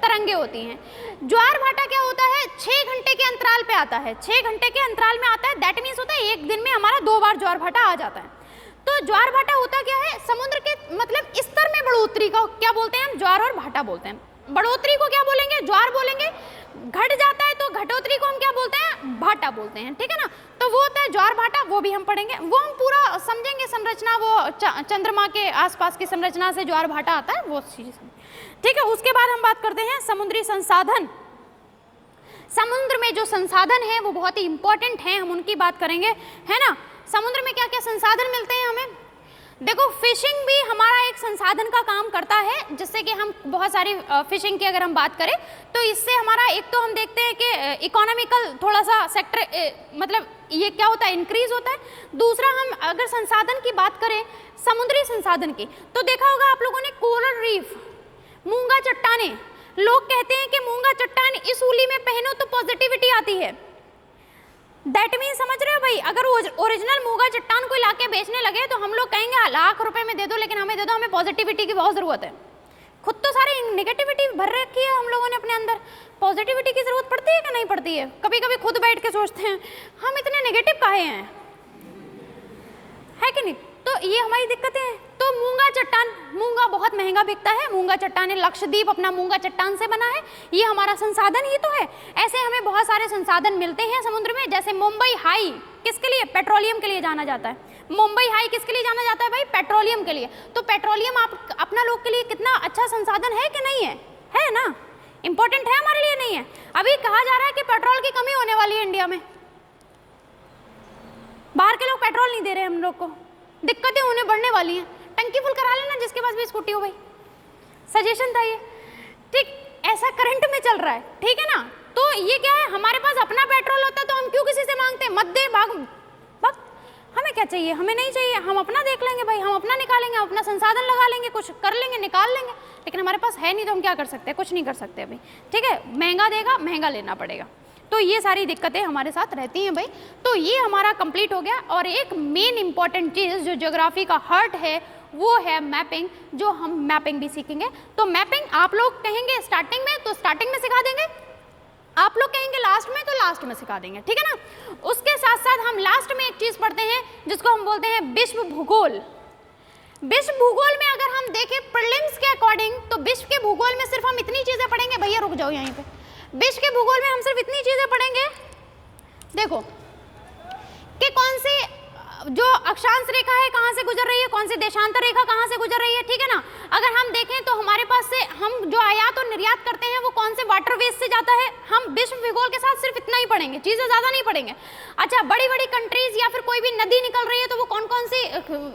Speaker 1: तरंगे होती हैं। ज्वार भाटा क्या होता है, 6 घंटे के अंतराल पे आता है, 6 घंटे के अंतराल में आता है। दैट मीन्स होता है एक दिन में हमारा 2 बार ज्वार भाटा आ जाता है। तो ज्वार भाटा होता क्या है, समुद्र के मतलब स्तर में बढ़ोतरी को क्या बोलते हैं हम, ज्वार और भाटा बोलते हैं। बढ़ोतरी को क्या बोलेंगे, ज्वार बोलेंगे। घट जाता है तो घटोतरी को हम क्या बोलते हैं, भाटा बोलते हैं, ठीक है ना। तो वो होता है ज्वार भाटा, वो भी हम पढ़ेंगे, वो हम पूरा समझेंगे संरचना, वो चंद्रमा के आसपास की संरचना से ज्वार भाटा आता है, वो चीज, ठीक है। उसके बाद हम बात करते हैं समुद्री संसाधन। समुद्र में जो संसाधन है वो बहुत ही इंपॉर्टेंट है, हम उनकी बात करेंगे, है ना। समुद्र में क्या क्या संसाधन मिलते हैं हमें, देखो फिशिंग भी हमारा एक संसाधन का काम करता है, जिससे कि हम बहुत सारी फिशिंग की अगर हम बात करें तो इससे हमारा एक तो हम देखते हैं कि इकोनॉमिकल थोड़ा सा सेक्टर मतलब ये क्या होता है, इंक्रीज होता है। दूसरा हम अगर संसाधन की बात करें, समुद्री संसाधन की, तो देखा होगा आप लोगों ने कोरल रीफ, मूंगा चट्टाने, लोग कहते हैं कि मूंगा चट्टान इस उली में पहनो तो पॉजिटिविटी आती है। दैट मीन समझ रहे हो भाई, अगर ओरिजिनल मूंगा चट्टान कोई लाके बेचने लगे तो हम लोग कहेंगे लाख रुपए में दे दो, लेकिन हमें दे दो, हमें पॉजिटिविटी की बहुत जरूरत है, खुद तो सारे नेगेटिविटी भर रखी है हम लोगों ने अपने अंदर, पॉजिटिविटी की जरूरत पड़ती है कि नहीं पड़ती है? कभी कभी खुद बैठ के सोचते हैं हम इतने नेगेटिव काहे हैं, है कि नहीं? तो ये हमारी दिक्कतें हैं। तो मूंगा चट्टान, मूंगा बहुत महंगा बिकता है, मूंगा चट्टान, लक्षद्वीप अपना मूंगा चट्टान से बना है, ये हमारा संसाधन ही तो है। ऐसे हमें बहुत सारे संसाधन मिलते हैं समुद्र में, जैसे मुंबई हाई किसके लिए? पेट्रोलियम के लिए जाना जाता है। मुंबई हाई किसके लिए जाना जाता है भाई? पेट्रोलियम के लिए। तो पेट्रोलियम आप अपना लोग के लिए कितना अच्छा संसाधन है कि नहीं है? है ना, इंपॉर्टेंट है हमारे लिए, नहीं है? अभी कहा जा रहा है कि पेट्रोल की कमी होने वाली है इंडिया में, बाहर के लोग पेट्रोल नहीं दे रहे हम लोग को, दिक्कतें होने बढ़ने वाली हैं। टंकी फुल करा लेना जिसके पास भी स्कूटी हो भाई, सजेशन था ये, ठीक? ऐसा करंट में चल रहा है, ठीक है ना? तो ये क्या है, हमारे पास अपना पेट्रोल होता तो हम क्यों किसी से मांगते? मत दे, भाग भाग, हमें क्या चाहिए? हमें नहीं चाहिए, हम अपना देख लेंगे भाई, हम अपना निकालेंगे, अपना संसाधन लगा लेंगे, कुछ कर लेंगे, निकाल लेंगे। लेकिन हमारे पास है नहीं तो हम क्या कर सकते हैं? कुछ नहीं कर सकते अभी, ठीक है? महंगा देगा, महंगा लेना पड़ेगा। तो ये सारी दिक्कतें हमारे साथ रहती हैं भाई। तो ये हमारा कंप्लीट हो गया। और एक मेन इंपॉर्टेंट चीज़ जो ज्योग्राफी का हार्ट है वो है मैपिंग, जो हम मैपिंग भी सीखेंगे। तो मैपिंग आप लोग कहेंगे स्टार्टिंग में तो स्टार्टिंग में सिखा देंगे, आप लोग कहेंगे लास्ट में तो लास्ट में सिखा देंगे, ठीक है ना? उसके साथ साथ हम लास्ट में एक चीज़ पढ़ते हैं जिसको हम बोलते हैं विश्व भूगोल। विश्व भूगोल में अगर हम देखें प्रीलिम्स के अकॉर्डिंग तो विश्व के भूगोल में सिर्फ हम इतनी चीज़ें पढ़ेंगे, भैया रुक जाओ यहीं पे, विश्व के भूगोल में हम सिर्फ इतनी चीज़ें पढ़ेंगे, देखो कि कौन सी जो अक्षांश रेखा है कहाँ से गुजर रही है, कौन सी देशांतर रेखा कहाँ से गुजर रही है, ठीक है ना? अगर हम देखें तो हमारे पास से हम जो आयात और निर्यात करते हैं वो कौन से वाटरवेज से जाता है, हम विश्व भूगोल के साथ सिर्फ इतना ही पढ़ेंगे, चीज़ें ज़्यादा नहीं पढ़ेंगे। अच्छा, बड़ी बड़ी कंट्रीज या फिर कोई भी नदी निकल रही है तो वो कौन कौन सी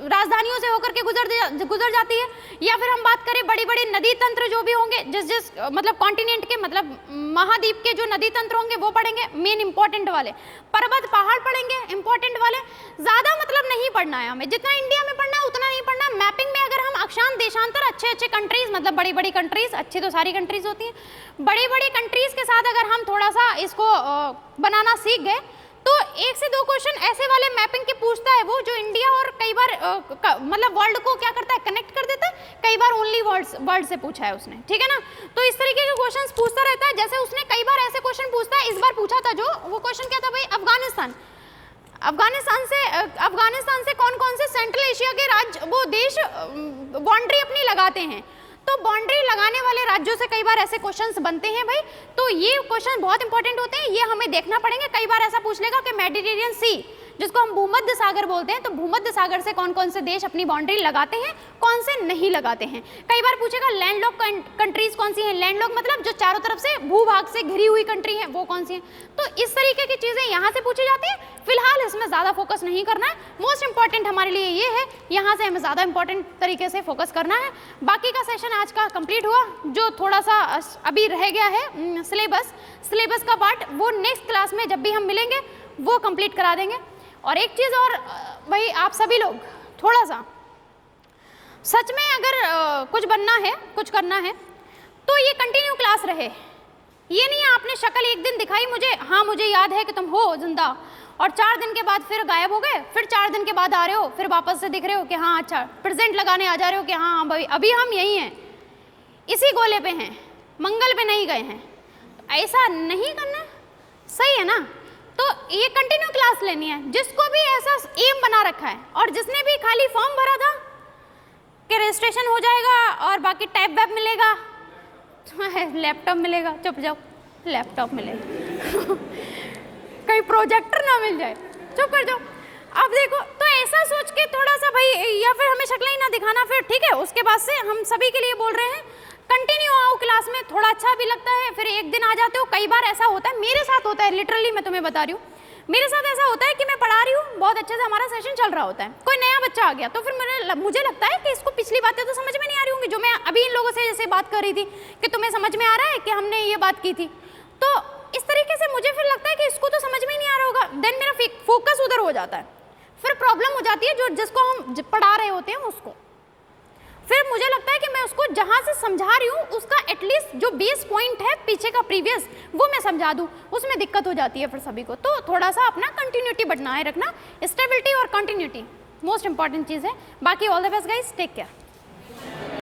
Speaker 1: राजधानियों से होकर के गुजर जाती है, या फिर हम बात करें बड़ी बड़ी नदी तंत्र जो भी होंगे, जिस मतलब कॉन्टिनेंट के मतलब महाद्वीप के जो नदी तंत्र होंगे वो पढ़ेंगे, मेन इंपॉर्टेंट वाले। पर्वत पहाड़ पढ़ेंगे इंपॉर्टेंट वाले, ज़्यादा मतलब नहीं पढ़ना है हमें, जितना इंडिया में पढ़ना है उतना नहीं पढ़ना। मैपिंग में अगर हम अक्षांश देशांतर अच्छे अच्छे कंट्रीज, मतलब बड़ी बड़ी कंट्रीज, अच्छी तो सारी कंट्रीज होती हैं, बड़ी बड़ी कंट्रीज के साथ अगर हम थोड़ा सा इसको बनाना सीख गए तो एक से दो क्वेश्चन ऐसे वाले मैपिंग के पूछता है वो, जो इंडिया और कई बार मतलब वर्ल्ड को क्या करता है, कनेक्ट कर देता है। कई बार ओनली वर्ल्ड से पूछा है उसने, ठीक है ना? तो इस तरीके के क्वेश्चंस पूछता रहता है। जैसे उसने कई बार ऐसे क्वेश्चन पूछता है, इस बार पूछा था जो वो क्वेश्चन क्या था भाई, अफगानिस्तान से कौन कौन से सेंट्रल एशिया के राज्य वो देश बाउंड्री अपनी लगाते हैं, तो बाउंड्री लगाने वाले राज्यों से कई बार ऐसे क्वेश्चंस बनते हैं भाई। तो ये क्वेश्चन बहुत इंपॉर्टेंट होते हैं, ये हमें देखना पड़ेंगे। कई बार ऐसा पूछ लेगा कि मेडिटेरियन सी, जिसको हम भूमध्य सागर बोलते हैं, तो भूमध्य सागर से कौन कौन से देश अपनी बाउंड्री लगाते हैं, कौन से नहीं लगाते हैं। कई बार पूछेगा लैंडलॉक कंट्रीज कौन सी हैं, लैंडलॉक मतलब जो चारों तरफ से भूभाग से घिरी हुई कंट्री है वो कौन सी है। तो इस तरीके की चीज़ें यहाँ से पूछी जाती है। फिलहाल इसमें ज़्यादा फोकस नहीं करना है, मोस्ट इंपॉर्टेंट हमारे लिए ये है, यहाँ से हमें ज़्यादा इंपॉर्टेंट तरीके से फोकस करना है। बाकी का सेशन आज का कंप्लीट हुआ, जो थोड़ा सा अभी रह गया है सिलेबस का पार्ट, वो नेक्स्ट क्लास में जब भी हम मिलेंगे वो कंप्लीट करा देंगे। और एक चीज़ और भाई, आप सभी लोग थोड़ा सा सच में अगर कुछ बनना है, कुछ करना है, तो ये कंटिन्यू क्लास रहे। ये नहीं है आपने शक्ल एक दिन दिखाई मुझे, हाँ मुझे याद है कि तुम हो जिंदा, और 4 दिन के बाद फिर गायब हो गए, फिर 4 दिन के बाद आ रहे हो, फिर वापस से दिख रहे हो कि हाँ अच्छा, प्रेजेंट लगाने आ जा रहे हो कि हाँ भाई अभी हम यही हैं, इसी गोले पे हैं, मंगल पे नहीं गए हैं। ऐसा नहीं करना, सही है ना? तो ये कंटिन्यू क्लास लेनी है। जिसको भी ऐसा एम बना रखा है और जिसने भी खाली फॉर्म भरा था कि रजिस्ट्रेशन हो जाएगा और बाकी टैब वेब मिलेगा, लैपटॉप मिलेगा, चुप जाओ, लैपटॉप मिलेगा कहीं प्रोजेक्टर ना मिल जाए, चुप कर जाओ। अब देखो, तो ऐसा सोच के थोड़ा सा भाई, या फिर हमें शक्ल ही ना दिखाना फिर, ठीक है? उसके बाद से हम सभी के लिए बोल रहे हैं कंटिन्यू आओ क्लास में, थोड़ा अच्छा भी लगता है, फिर एक दिन आ जाते हो। कई बार ऐसा होता है, मेरे साथ होता है, लिटरली मैं तुम्हें बता रही हूँ, मेरे साथ ऐसा होता है कि मैं पढ़ा रही हूँ, बहुत अच्छे से हमारा सेशन चल रहा होता है, कोई नया बच्चा आ गया तो फिर मुझे लगता है कि इसको पिछली बातें तो समझ में नहीं आ रही होंगी, जो मैं अभी इन लोगों से जैसे बात कर रही थी कि तुम्हें समझ में आ रहा है कि हमने ये बात की थी, तो इस तरीके से मुझे फिर लगता है कि इसको तो समझ में ही नहीं आ रहा होगा, देन मेरा फोकस उधर हो जाता है, फिर प्रॉब्लम हो जाती है जो जिसको हम पढ़ा रहे होते हैं उसको। फिर मुझे लगता है कि मैं उसको जहाँ से समझा रही हूँ उसका एटलीस्ट जो बेस पॉइंट है पीछे का प्रीवियस, वो मैं समझा दूँ, उसमें दिक्कत हो जाती है फिर सभी को। तो थोड़ा सा अपना कंटिन्यूटी बनाए रखना, स्टेबिलिटी और कंटिन्यूटी मोस्ट इंपॉर्टेंट चीज़ है। बाकी all the best guys, take care.